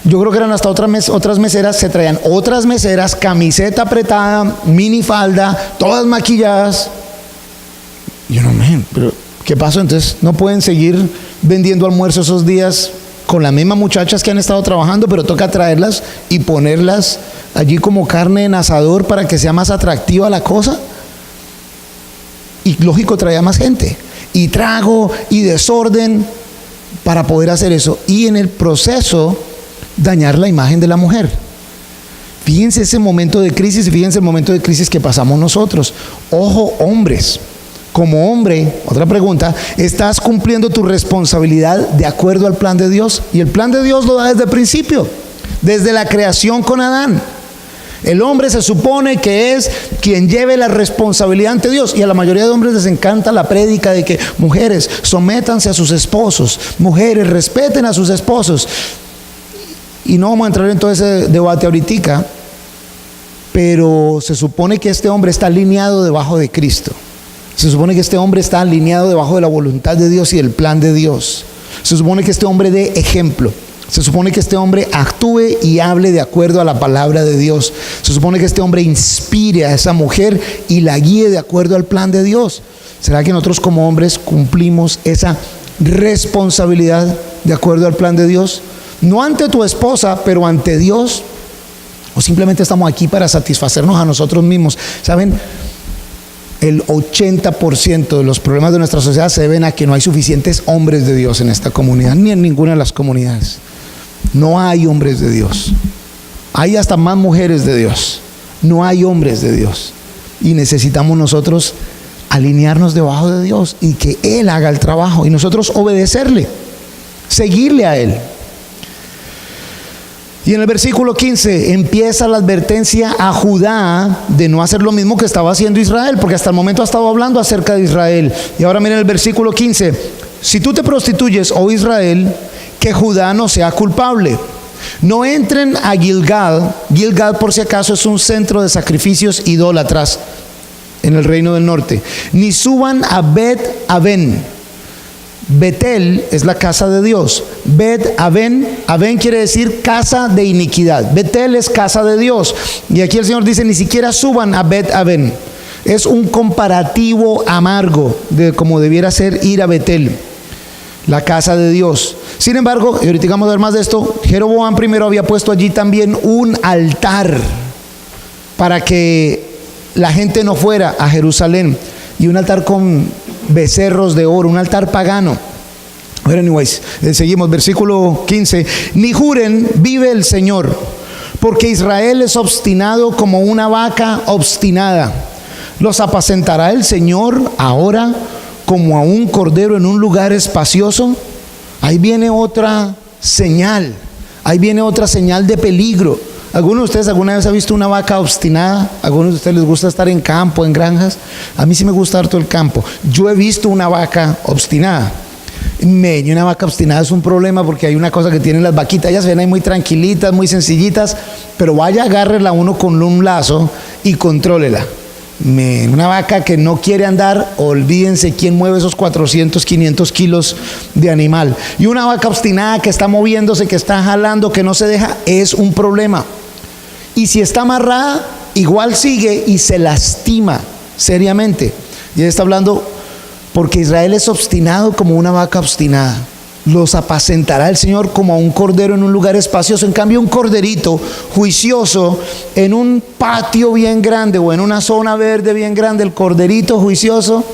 yo creo que eran hasta otras meseras, se traían otras meseras, camiseta apretada, minifalda, todas maquilladas. Yo no, pero ¿qué pasó? Entonces no pueden seguir vendiendo almuerzo esos días con las mismas muchachas que han estado trabajando, pero toca traerlas y ponerlas allí como carne en asador para que sea más atractiva la cosa. Y lógico, traía más gente y trago y desorden para poder hacer eso, y en el proceso dañar la imagen de la mujer. Fíjense ese momento de crisis y fíjense el momento de crisis que pasamos nosotros. Ojo, hombres. Como hombre, otra pregunta: ¿estás cumpliendo tu responsabilidad de acuerdo al plan de Dios? Y el plan de Dios lo da desde el principio, desde la creación con Adán. El hombre se supone que es quien lleve la responsabilidad ante Dios, y a la mayoría de hombres les encanta la prédica de que mujeres, sométanse a sus esposos, mujeres, respeten a sus esposos. Y no vamos a entrar en todo ese debate ahorita, pero se supone que este hombre está alineado debajo de Cristo. Se supone que este hombre está alineado debajo de la voluntad de Dios y el plan de Dios. Se supone que este hombre dé ejemplo. Se supone que este hombre actúe y hable de acuerdo a la palabra de Dios. Se supone que este hombre inspire a esa mujer y la guíe de acuerdo al plan de Dios. ¿Será que nosotros como hombres cumplimos esa responsabilidad de acuerdo al plan de Dios? No ante tu esposa, pero ante Dios. ¿O simplemente estamos aquí para satisfacernos a nosotros mismos? ¿Saben? El 80% de los problemas de nuestra sociedad se deben a que no hay suficientes hombres de Dios en esta comunidad, ni en ninguna de las comunidades. No hay hombres de Dios. Hay hasta más mujeres de Dios. No hay hombres de Dios. Y necesitamos nosotros alinearnos debajo de Dios y que Él haga el trabajo y nosotros obedecerle, seguirle a Él. Y en el versículo 15 empieza la advertencia a Judá de no hacer lo mismo que estaba haciendo Israel, porque hasta el momento ha estado hablando acerca de Israel. Y ahora miren el versículo 15: si tú te prostituyes, oh Israel, que Judá no sea culpable. No entren a Gilgal. Gilgal, por si acaso, es un centro de sacrificios idólatras en el reino del norte. Ni suban a Bet-Aven. Betel es la casa de Dios. Bet-Aven, Aven quiere decir casa de iniquidad. Betel es casa de Dios. Y aquí el Señor dice: ni siquiera suban a Bet-Aven. Es un comparativo amargo de cómo debiera ser ir a Betel, la casa de Dios. Sin embargo, y ahorita vamos a ver más de esto, Jeroboam primero había puesto allí también un altar para que la gente no fuera a Jerusalén, y un altar con becerros de oro, un altar pagano. Pero anyways, seguimos, versículo 15: ni juren, vive el Señor, Porque Israel es obstinado como una vaca obstinada. Los apacentará el Señor ahora como a un cordero en un lugar espacioso. Ahí viene otra señal. Ahí viene otra señal de peligro. ¿Alguno de ustedes alguna vez ha visto una vaca obstinada? ¿Algunos de ustedes les gusta estar en campo, en granjas? A mí sí me gusta harto el campo. Yo he visto una vaca obstinada. Y una vaca obstinada es un problema porque hay una cosa que tienen las vaquitas. Ellas se ven ahí muy tranquilitas, muy sencillitas, pero vaya, agárrela uno con un lazo y contrólela. Una vaca que no quiere andar, olvídense quién mueve esos 400, 500 kilos de animal. Y una vaca obstinada que está moviéndose, que está jalando, que no se deja, es un problema. Y si está amarrada, igual sigue y se lastima seriamente. Y él está hablando porque Israel es obstinado como una vaca obstinada. Los apacentará el Señor como a un cordero en un lugar espacioso. En cambio, un corderito juicioso en un patio bien grande o en una zona verde bien grande, el corderito juicioso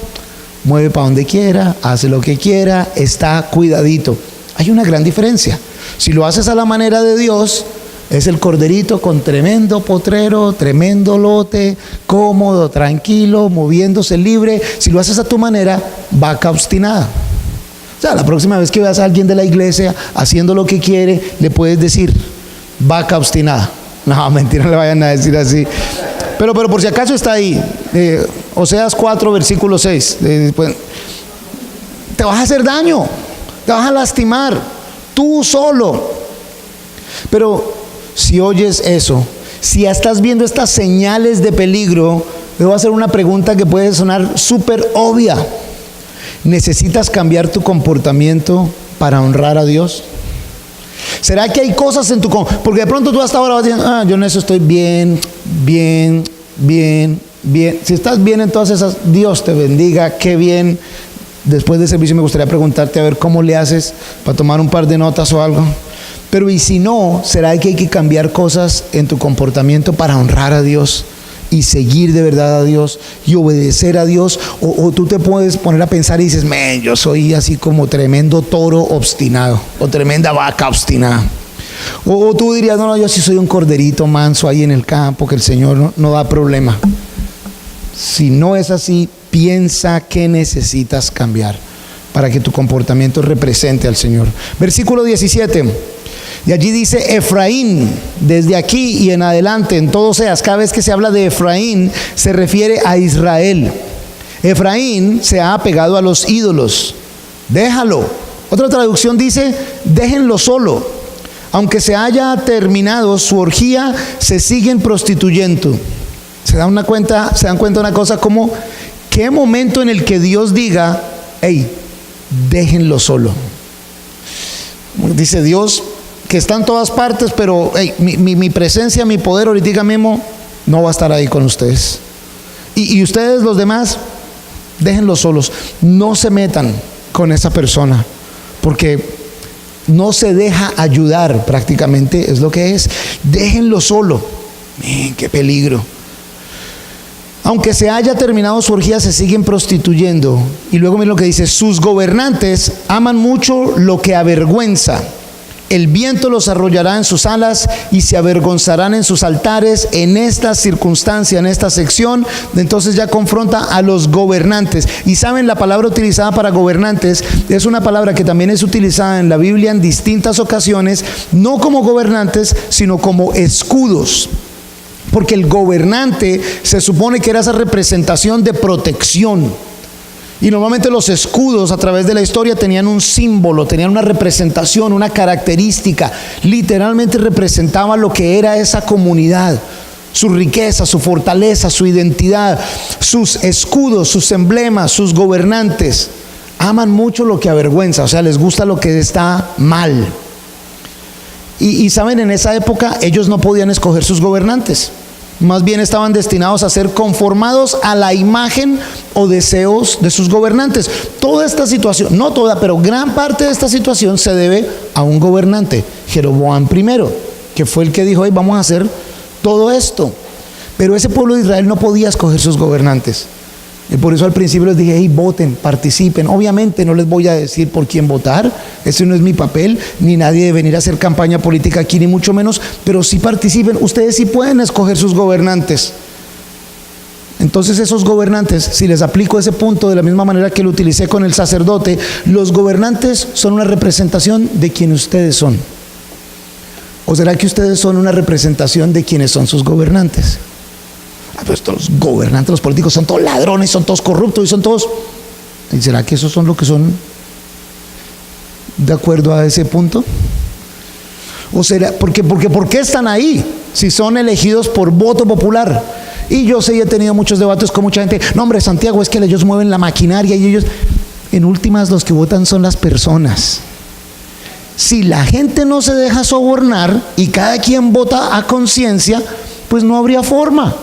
mueve para donde quiera, hace lo que quiera, está cuidadito. Hay una gran diferencia. Si lo haces a la manera de Dios, es el corderito con tremendo potrero, tremendo lote, cómodo, tranquilo, moviéndose libre. Si lo haces a tu manera, vaca obstinada. O sea, la próxima vez que veas a alguien de la iglesia haciendo lo que quiere, le puedes decir, vaca obstinada. No, mentira, no le vayan a decir así. Pero por si acaso está ahí, Oseas 4, versículo 6. Te vas a hacer daño, te vas a lastimar, tú solo. Pero si oyes eso, si ya estás viendo estas señales de peligro, te voy a hacer una pregunta que puede sonar súper obvia. ¿Necesitas cambiar tu comportamiento para honrar a Dios? ¿Será que hay cosas en tu porque de pronto tú hasta ahora vas diciendo, yo en eso estoy bien. Si estás bien en todas esas, Dios te bendiga, qué bien. Después del servicio me gustaría preguntarte a ver cómo le haces para tomar un par de notas o algo. Pero y si no, ¿será que hay que cambiar cosas en tu comportamiento para honrar a Dios y seguir de verdad a Dios y obedecer a Dios? O tú te puedes poner a pensar y dices, yo soy así como tremendo toro obstinado o tremenda vaca obstinada. O tú dirías, no, yo sí soy un corderito manso ahí en el campo, que el Señor no da problema. Si no es así, piensa que necesitas cambiar para que tu comportamiento represente al Señor. Versículo 17. Y allí dice Efraín, desde aquí y en adelante, en todo Oseas, cada vez que se habla de Efraín, se refiere a Israel. Efraín se ha apegado a los ídolos. Déjalo. Otra traducción dice, déjenlo solo. Aunque se haya terminado su orgía, se siguen prostituyendo. Se dan cuenta de una cosa como, ¿qué momento en el que Dios diga, déjenlo solo? Dice Dios, que está en todas partes, pero mi presencia, mi poder ahorita mismo no va a estar ahí con ustedes. Y ustedes los demás, déjenlos solos. No se metan con esa persona, porque no se deja ayudar, prácticamente es lo que es. Déjenlo solo. Qué peligro. Aunque se haya terminado su orgía, se siguen prostituyendo. Y luego miren lo que dice, sus gobernantes aman mucho lo que avergüenza. El viento los arrollará en sus alas y se avergonzarán en sus altares. En esta circunstancia, en esta sección, entonces ya confronta a los gobernantes. Y saben, la palabra utilizada para gobernantes es una palabra que también es utilizada en la Biblia en distintas ocasiones, no como gobernantes, sino como escudos. Porque el gobernante se supone que era esa representación de protección. Y normalmente los escudos a través de la historia tenían un símbolo, tenían una representación, una característica. Literalmente representaba lo que era esa comunidad, su riqueza, su fortaleza, su identidad, sus escudos, sus emblemas, sus gobernantes. Aman mucho lo que avergüenza, o sea, les gusta lo que está mal. Y saben, en esa época ellos no podían escoger sus gobernantes. Más bien estaban destinados a ser conformados a la imagen o deseos de sus gobernantes. Toda esta situación, no toda, pero gran parte de esta situación se debe a un gobernante, Jeroboam I, que fue el que dijo, vamos a hacer todo esto. Pero ese pueblo de Israel no podía escoger sus gobernantes. Y por eso al principio les dije, voten, participen. Obviamente no les voy a decir por quién votar, Ese no es mi papel, ni nadie debe venir a hacer campaña política aquí, ni mucho menos, pero sí participen. Ustedes sí pueden escoger sus gobernantes. Entonces esos gobernantes, si les aplico ese punto de la misma manera que lo utilicé con el sacerdote, los gobernantes son una representación de quienes ustedes son. ¿O será que ustedes son una representación de quienes son sus gobernantes? Pero estos gobernantes, los políticos, son todos ladrones, son todos corruptos y son todos... ¿Y será que esos son lo que son de acuerdo a ese punto? ¿O será, ¿por qué están ahí si son elegidos por voto popular? Y yo sé, y he tenido muchos debates con mucha gente. No, hombre, Santiago, es que ellos mueven la maquinaria y ellos... En últimas, los que votan son las personas. Si la gente no se deja sobornar y cada quien vota a conciencia, pues no habría forma.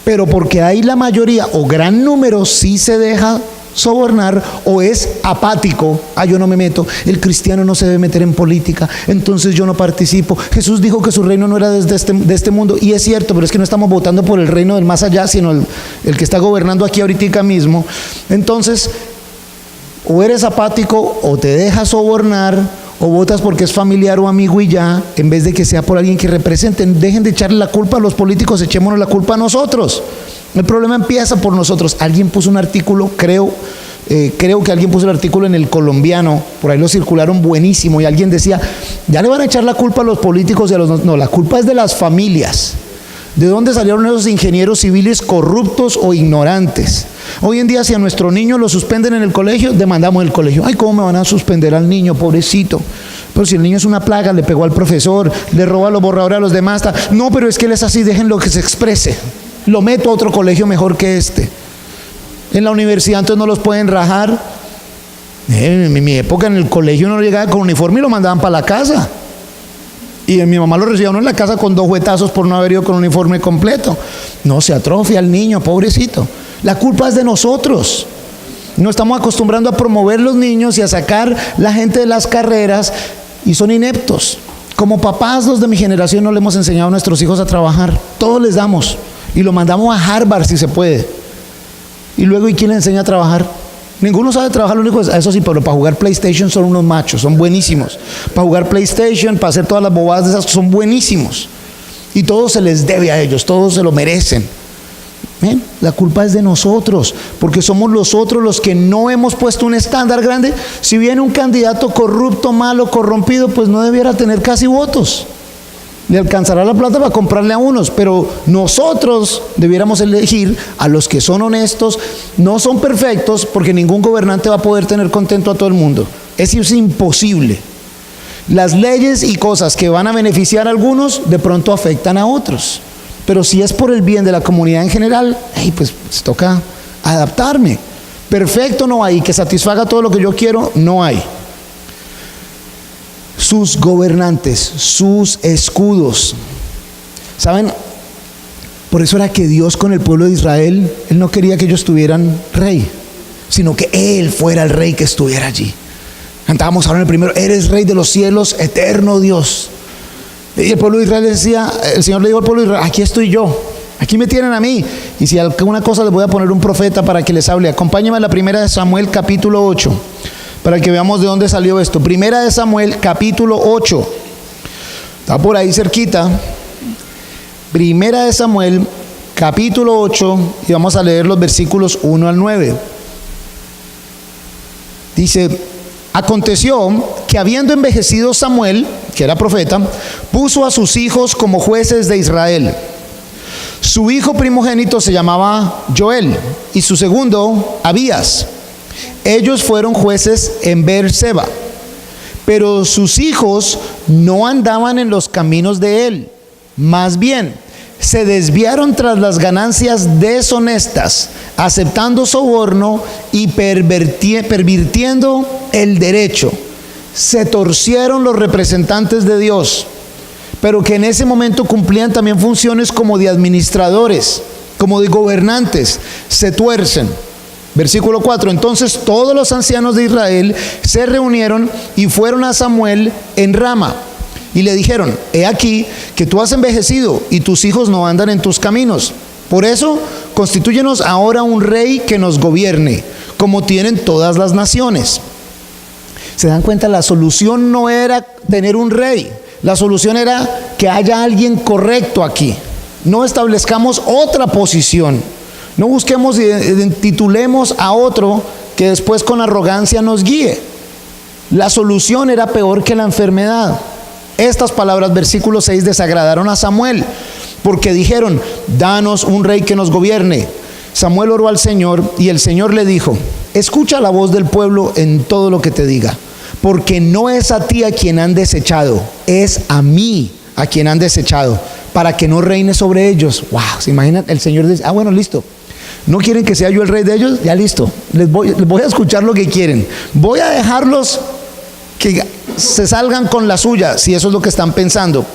Pero porque hay la mayoría o gran número sí se deja sobornar o es apático, yo no me meto, el cristiano no se debe meter en política, entonces yo no participo. Jesús dijo que su reino no era de este mundo, y es cierto, pero es que no estamos votando por el reino del más allá, sino el que está gobernando aquí ahorita mismo. Entonces, o eres apático o te dejas sobornar, o votas porque es familiar o amigo y ya, en vez de que sea por alguien que represente. Dejen de echarle la culpa a los políticos, echémonos la culpa a nosotros. El problema empieza por nosotros. Alguien puso un artículo, creo que alguien puso el artículo en El Colombiano, por ahí lo circularon buenísimo, y alguien decía, ya le van a echar la culpa a los políticos y a los... No, la culpa es de las familias. ¿De dónde salieron esos ingenieros civiles corruptos o ignorantes? Hoy en día, si a nuestro niño lo suspenden en el colegio, demandamos el colegio. Ay, ¿cómo me van a suspender al niño, pobrecito? Pero si el niño es una plaga, le pegó al profesor, le roba los borradores a los demás. No, pero es que él es así, déjenlo que se exprese. Lo meto a otro colegio mejor que este. En la universidad entonces no los pueden rajar. En mi época en el colegio uno llegaba con uniforme y lo mandaban para la casa. Y mi mamá lo recibía uno en la casa con 2 juetazos por no haber ido con un uniforme completo. No, se atrofia el niño, pobrecito. La culpa es de nosotros. No estamos acostumbrando a promover los niños y a sacar la gente de las carreras, y son ineptos. Como papás, los de mi generación no le hemos enseñado a nuestros hijos a trabajar. Todos les damos y lo mandamos a Harvard si se puede. Y luego, ¿y quién le enseña a trabajar? Ninguno sabe trabajar, lo único es, eso sí, pero para jugar PlayStation son unos machos, son buenísimos. Para jugar PlayStation, para hacer todas las bobadas de esas, son buenísimos. Y todo se les debe a ellos, todos se lo merecen. ¿Ven? La culpa es de nosotros, porque somos nosotros los que no hemos puesto un estándar grande. Si viene un candidato corrupto, malo, corrompido, pues no debiera tener casi votos. Le alcanzará la plata para comprarle a unos, pero nosotros debiéramos elegir a los que son honestos. No son perfectos, porque ningún gobernante va a poder tener contento a todo el mundo. Eso es imposible. Las leyes y cosas que van a beneficiar a algunos, de pronto afectan a otros. Pero si es por el bien de la comunidad en general, pues toca adaptarme. Perfecto no hay, que satisfaga todo lo que yo quiero, no hay. Sus gobernantes, sus escudos. ¿Saben? Por eso era que Dios con el pueblo de Israel, Él no quería que ellos tuvieran rey, sino que Él fuera el rey que estuviera allí. Cantábamos ahora en el primero, eres rey de los cielos, eterno Dios. Y el pueblo de Israel decía, el Señor le dijo al pueblo de Israel, aquí estoy yo, aquí me tienen a mí. Y si alguna cosa les voy a poner un profeta para que les hable. Acompáñenme a la primera de Samuel capítulo 8. Para que veamos de dónde salió esto. Primera de Samuel, capítulo 8. Está por ahí cerquita. Primera de Samuel, capítulo 8. Y vamos a leer los versículos 1 al 9. Dice, aconteció que habiendo envejecido Samuel, que era profeta, puso a sus hijos como jueces de Israel. Su hijo primogénito se llamaba Joel y su segundo, Abías. Ellos fueron jueces en Beerseba, pero sus hijos no andaban en los caminos de él, más bien se desviaron tras las ganancias deshonestas, aceptando soborno y pervirtiendo el derecho. Se torcieron los representantes de Dios, pero que en ese momento cumplían también funciones como de administradores, como de gobernantes, se tuercen. Versículo 4, entonces todos los ancianos de Israel se reunieron y fueron a Samuel en Rama y le dijeron, he aquí que tú has envejecido y tus hijos no andan en tus caminos. Por eso, constitúyenos ahora un rey que nos gobierne, como tienen todas las naciones. ¿Se dan cuenta? La solución no era tener un rey, la solución era que haya alguien correcto aquí. No establezcamos otra posición, no busquemos y titulemos a otro que después con arrogancia nos guíe. La solución era peor que la enfermedad. Estas palabras, versículo 6, desagradaron a Samuel, porque dijeron: danos un rey que nos gobierne. Samuel oró al Señor y el Señor le dijo: escucha la voz del pueblo en todo lo que te diga, porque no es a ti a quien han desechado, es a mí a quien han desechado, para que no reine sobre ellos. Wow, ¿se imaginan? El Señor dice: bueno, listo. ¿No quieren que sea yo el rey de ellos? Ya listo. Les voy a escuchar lo que quieren. Voy a dejarlos que se salgan con la suya, si eso es lo que están pensando.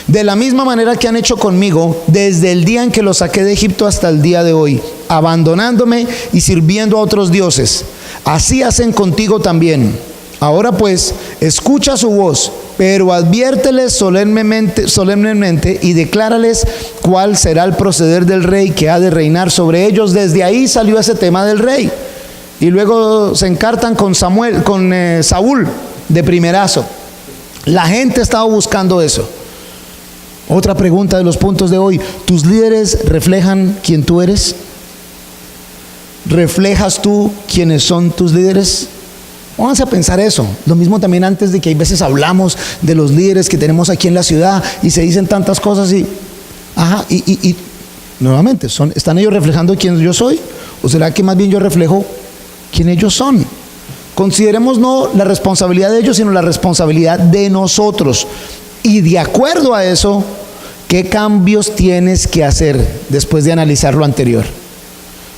De la misma manera que han hecho conmigo desde el día en que los saqué de Egipto hasta el día de hoy, abandonándome y sirviendo a otros dioses, así hacen contigo también. Ahora pues, escucha su voz, pero adviérteles solemnemente y declárales cuál será el proceder del rey que ha de reinar sobre ellos. Desde ahí salió ese tema del rey. Y luego se encartan con Saúl de primerazo. La gente estaba buscando eso. Otra pregunta de los puntos de hoy: ¿tus líderes reflejan quién tú eres? ¿Reflejas tú quiénes son tus líderes? Vamos a pensar eso. Lo mismo también antes de que hay veces hablamos de los líderes que tenemos aquí en la ciudad y se dicen tantas cosas y nuevamente, ¿están ellos reflejando quién yo soy? ¿O será que más bien yo reflejo quién ellos son? Consideremos no la responsabilidad de ellos, sino la responsabilidad de nosotros. Y de acuerdo a eso, ¿qué cambios tienes que hacer después de analizar lo anterior?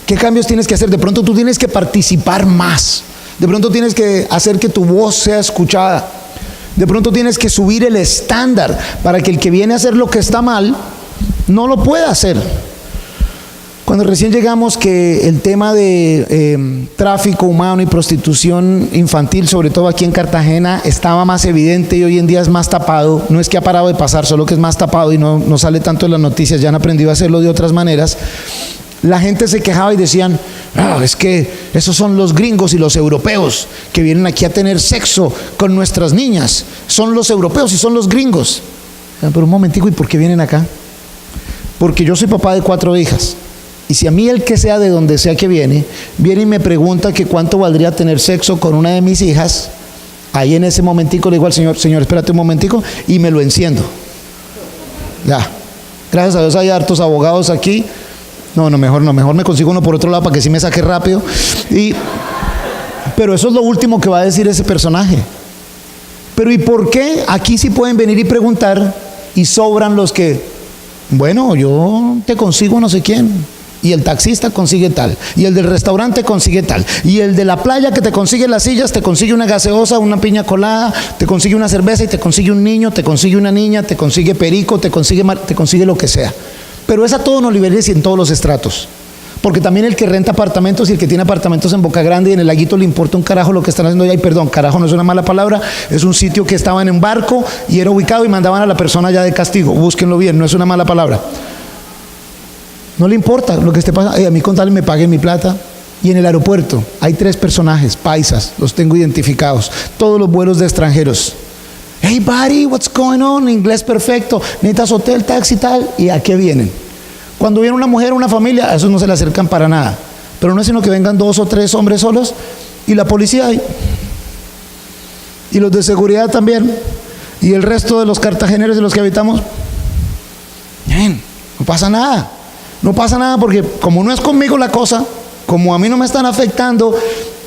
¿Qué cambios tienes que hacer? De pronto tú tienes que participar más. De pronto tienes que hacer que tu voz sea escuchada. De pronto tienes que subir el estándar para que el que viene a hacer lo que está mal no lo pueda hacer. Cuando recién llegamos, que el tema de tráfico humano y prostitución infantil, sobre todo aquí en Cartagena, estaba más evidente y hoy en día es más tapado. No es que ha parado de pasar, solo que es más tapado y no sale tanto en las noticias. Ya han aprendido a hacerlo de otras maneras. La gente se quejaba y decían: es que esos son los gringos y los europeos que vienen aquí a tener sexo con nuestras niñas. Son los europeos y son los gringos. Pero un momentico, ¿y por qué vienen acá? Porque yo soy papá de 4 hijas. Y si a mí, el que sea de donde sea que viene y me pregunta que cuánto valdría tener sexo con una de mis hijas, ahí en ese momentico le digo al Señor: Señor, espérate un momentico, y me lo enciendo. Ya, gracias a Dios hay hartos abogados aquí. Mejor me consigo uno por otro lado para que sí me saque rápido. Pero eso es lo último que va a decir ese personaje. Pero ¿y por qué aquí sí pueden venir y preguntar y sobran los que, bueno, yo te consigo no sé quién, y el taxista consigue tal, y el del restaurante consigue tal, y el de la playa que te consigue las sillas, te consigue una gaseosa, una piña colada, te consigue una cerveza y te consigue un niño, te consigue una niña, te consigue perico, te consigue lo que sea? Pero es a todos los niveles y en todos los estratos. Porque también el que renta apartamentos y el que tiene apartamentos en Boca Grande y en el Laguito le importa un carajo lo que están haciendo allá. Y perdón, carajo no es una mala palabra, es un sitio que estaba en un barco y era ubicado y mandaban a la persona allá de castigo. Búsquenlo bien, no es una mala palabra. No le importa lo que esté pasando. A mí con tal me paguen mi plata. Y en el aeropuerto hay 3 personajes paisas, los tengo identificados. Todos los vuelos de extranjeros. Hey buddy, what's going on? Inglés perfecto. Necesitas hotel, taxi, tal. ¿Y a qué vienen? Cuando viene una mujer, una familia, a esos no se le acercan para nada. Pero no es sino que vengan 2 o 3 hombres solos y la policía ahí. Y los de seguridad también. Y el resto de los cartageneros de los que habitamos. Bien, no pasa nada. No pasa nada porque como no es conmigo la cosa, como a mí no me están afectando,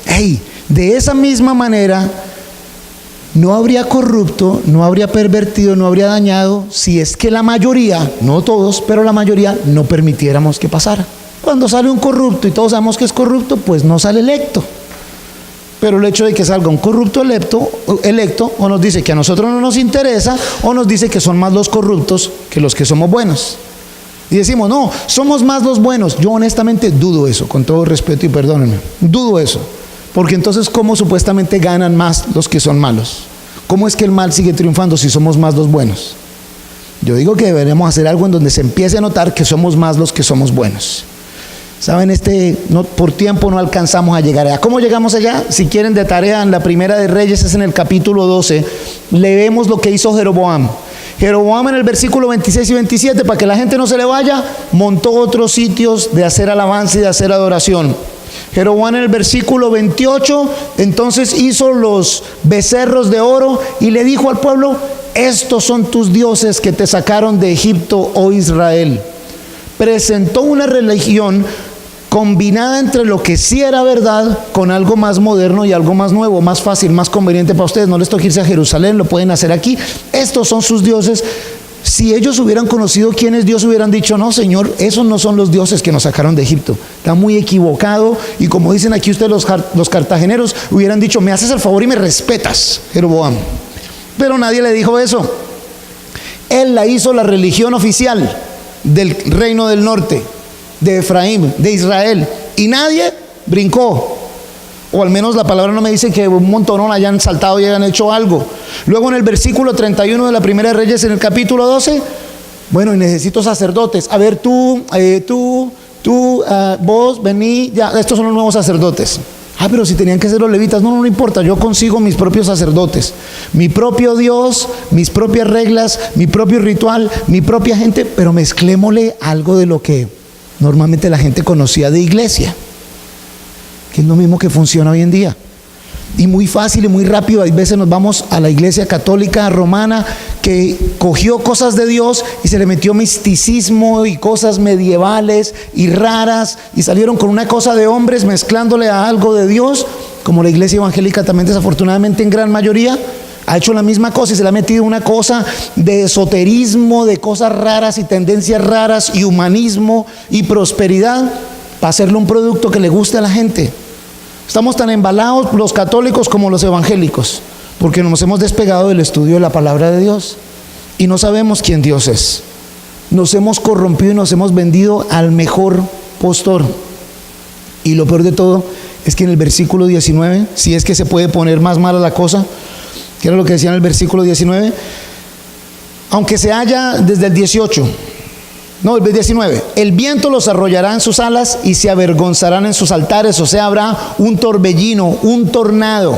hey, de esa misma manera no habría corrupto, no habría pervertido, no habría dañado si es que la mayoría, no todos, pero la mayoría no permitiéramos que pasara. Cuando sale un corrupto y todos sabemos que es corrupto, pues no sale electo. Pero el hecho de que salga un corrupto electo o nos dice que a nosotros no nos interesa o nos dice que son más los corruptos que los que somos buenos. Y decimos, no, somos más los buenos. Yo honestamente dudo eso, con todo respeto y perdónenme, dudo eso. Porque entonces, ¿cómo supuestamente ganan más los que son malos? ¿Cómo es que el mal sigue triunfando si somos más los buenos? Yo digo que deberíamos hacer algo en donde se empiece a notar que somos más los que somos buenos. Saben, por tiempo no alcanzamos a llegar allá. ¿Cómo llegamos allá? Si quieren de tarea, en la Primera de Reyes, es en el capítulo 12, leemos lo que hizo Jeroboam. Jeroboam en el versículo 26 y 27, para que la gente no se le vaya, montó otros sitios de hacer alabanza y de hacer adoración. Jeroboam en el versículo 28, entonces hizo los becerros de oro y le dijo al pueblo: estos son tus dioses que te sacaron de Egipto, oh Israel. Presentó una religión combinada entre lo que sí era verdad con algo más moderno y algo más nuevo, más fácil, más conveniente para ustedes. No les toca irse a Jerusalén, lo pueden hacer aquí. Estos son sus dioses. Si ellos hubieran conocido quién es Dios, hubieran dicho: no, Señor, esos no son los dioses que nos sacaron de Egipto. Está muy equivocado. Y como dicen aquí ustedes los cartageneros, hubieran dicho: me haces el favor y me respetas, Jeroboam. Pero nadie le dijo eso. Él la hizo la religión oficial del reino del norte, de Efraín, de Israel, y nadie brincó, o al menos la palabra no me dice que un montón hayan saltado y hayan hecho algo. Luego en el versículo 31 de la Primera de Reyes, en el capítulo 12, bueno, y necesito sacerdotes. A ver, vos, vení, ya, estos son los nuevos sacerdotes. Pero si tenían que ser los levitas, no importa, yo consigo mis propios sacerdotes, mi propio Dios, mis propias reglas, mi propio ritual, mi propia gente, pero mezclémosle algo de lo que normalmente la gente conocía de iglesia, que es lo mismo que funciona hoy en día. Y muy fácil y muy rápido, hay veces nos vamos a la iglesia católica romana, que cogió cosas de Dios y se le metió misticismo y cosas medievales y raras, y salieron con una cosa de hombres mezclándole a algo de Dios, como la iglesia evangélica también, desafortunadamente en gran mayoría ha hecho la misma cosa, y se le ha metido una cosa de esoterismo, de cosas raras y tendencias raras y humanismo y prosperidad, para hacerle un producto que le guste a la gente. Estamos tan embalados los católicos como los evangélicos, porque nos hemos despegado del estudio de la palabra de Dios y no sabemos quién Dios es. Nos hemos corrompido y nos hemos vendido al mejor postor. Y lo peor de todo es que en el versículo 19, si es que se puede poner más mala la cosa, que era lo que decía en el versículo 19, aunque se haya desde el 18, no, el 19, el viento los arrollará en sus alas y se avergonzarán en sus altares, o sea, habrá un torbellino, un tornado.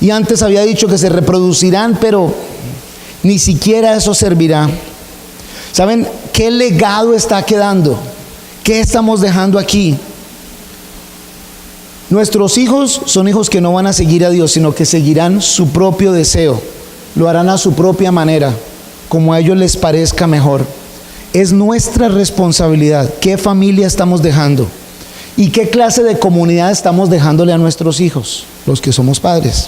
Y antes había dicho que se reproducirán, pero ni siquiera eso servirá. ¿Saben qué legado está quedando? ¿Qué estamos dejando aquí? Nuestros hijos son hijos que no van a seguir a Dios, sino que seguirán su propio deseo. Lo harán a su propia manera, como a ellos les parezca mejor. Es nuestra responsabilidad qué familia estamos dejando y qué clase de comunidad estamos dejándole a nuestros hijos, los que somos padres.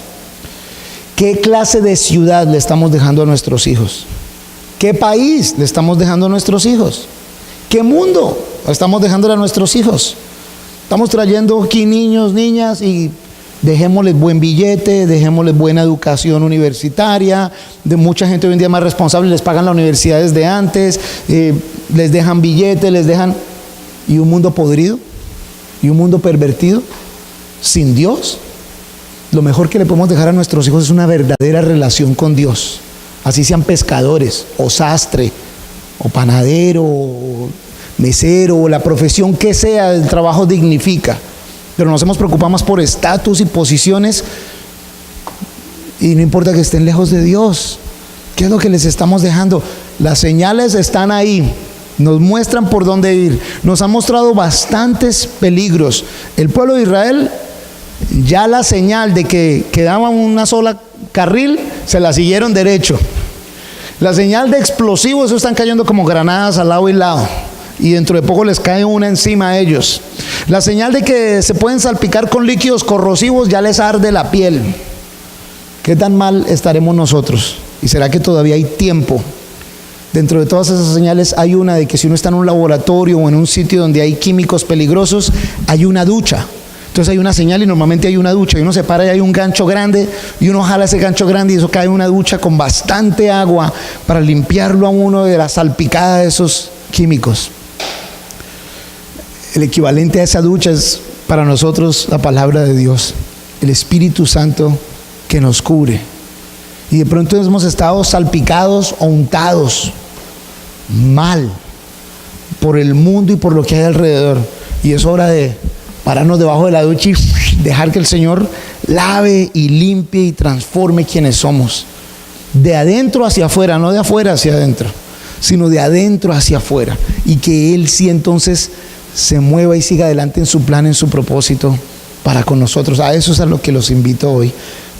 ¿Qué clase de ciudad le estamos dejando a nuestros hijos? ¿Qué país le estamos dejando a nuestros hijos? ¿Qué mundo estamos dejándole a nuestros hijos? Estamos trayendo aquí niños, niñas, y dejémosles buen billete, dejémosles buena educación universitaria. De mucha gente hoy en día más responsable, les pagan la universidad desde antes, les dejan billetes, y un mundo podrido y un mundo pervertido sin Dios. Lo mejor que le podemos dejar a nuestros hijos es una verdadera relación con Dios, así sean pescadores o sastre o panadero o mesero o la profesión que sea, el trabajo dignifica. Pero nos hemos preocupado más por estatus y posiciones, y no importa que estén lejos de Dios. ¿Qué es lo que les estamos dejando? Las señales están ahí, nos muestran por dónde ir. Nos han mostrado bastantes peligros. El pueblo de Israel, ya la señal de que quedaba una sola carril, se la siguieron derecho. La señal de explosivos, eso están cayendo como granadas al lado y lado, y dentro de poco les cae una encima a ellos. La señal de que se pueden salpicar con líquidos corrosivos, ya les arde la piel. ¿Qué tan mal estaremos nosotros? ¿Y será que todavía hay tiempo? Dentro de todas esas señales hay una de que si uno está en un laboratorio o en un sitio donde hay químicos peligrosos, hay una ducha. Entonces hay una señal y normalmente hay una ducha, y uno se para y hay un gancho grande y uno jala ese gancho grande y eso cae en una ducha con bastante agua para limpiarlo a uno de la salpicada de esos químicos. El equivalente a esa ducha es para nosotros la palabra de Dios, el Espíritu Santo que nos cubre. Y de pronto hemos estado salpicados o untados mal por el mundo y por lo que hay alrededor. Y es hora de pararnos debajo de la ducha y dejar que el Señor lave y limpie y transforme quienes somos. De adentro hacia afuera, no de afuera hacia adentro, sino de adentro hacia afuera. Y que Él sí entonces se mueva y siga adelante en su plan, en su propósito para con nosotros. A eso es a lo que los invito hoy.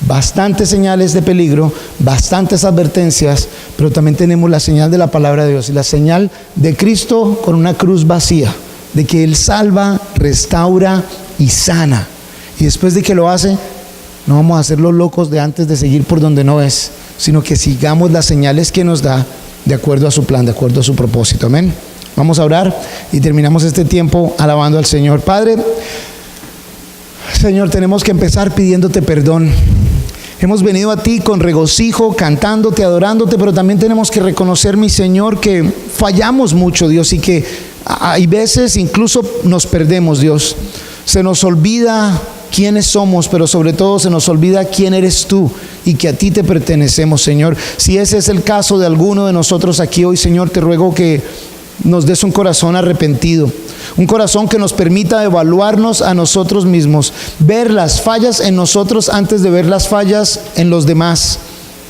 Bastantes señales de peligro, bastantes advertencias, pero también tenemos la señal de la palabra de Dios y la señal de Cristo con una cruz vacía, de que Él salva, restaura y sana. Y después de que lo hace, no vamos a ser los locos de antes de seguir por donde no es, sino que sigamos las señales que nos da de acuerdo a su plan, de acuerdo a su propósito. Amén. Vamos a orar y terminamos este tiempo alabando al Señor. Padre, Señor, tenemos que empezar pidiéndote perdón. Hemos venido a ti con regocijo, cantándote, adorándote, pero también tenemos que reconocer, mi Señor, que fallamos mucho, Dios, y que hay veces incluso nos perdemos, Dios. Se nos olvida quiénes somos, pero sobre todo se nos olvida quién eres tú y que a ti te pertenecemos, Señor. Si ese es el caso de alguno de nosotros aquí hoy, Señor, te ruego que nos des un corazón arrepentido, un corazón que nos permita evaluarnos a nosotros mismos, ver las fallas en nosotros antes de ver las fallas en los demás,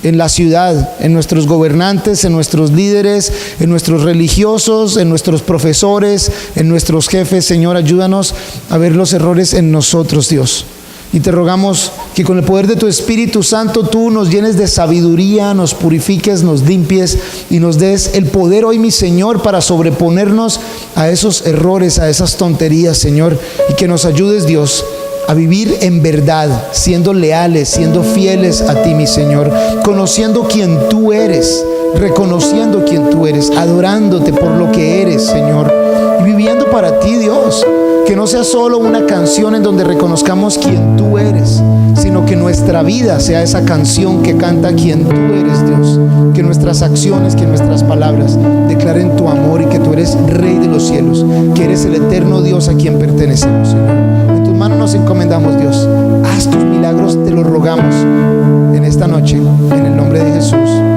en la ciudad, en nuestros gobernantes, en nuestros líderes, en nuestros religiosos, en nuestros profesores, en nuestros jefes. Señor, ayúdanos a ver los errores en nosotros, Dios. Y te rogamos que con el poder de tu Espíritu Santo tú nos llenes de sabiduría, nos purifiques, nos limpies y nos des el poder hoy, mi Señor, para sobreponernos a esos errores, a esas tonterías, Señor, y que nos ayudes, Dios, a vivir en verdad, siendo leales, siendo fieles a ti, mi Señor, conociendo quién tú eres, reconociendo quién tú eres, adorándote por lo que eres, Señor, y viviendo para ti, Dios. Que no sea solo una canción en donde reconozcamos quién tú eres, sino que nuestra vida sea esa canción que canta quién tú eres, Dios. Que nuestras acciones, que nuestras palabras declaren tu amor y que tú eres Rey de los cielos, que eres el eterno Dios a quien pertenecemos, Señor. En tus manos nos encomendamos, Dios. Haz tus milagros, te lo rogamos en esta noche, en el nombre de Jesús.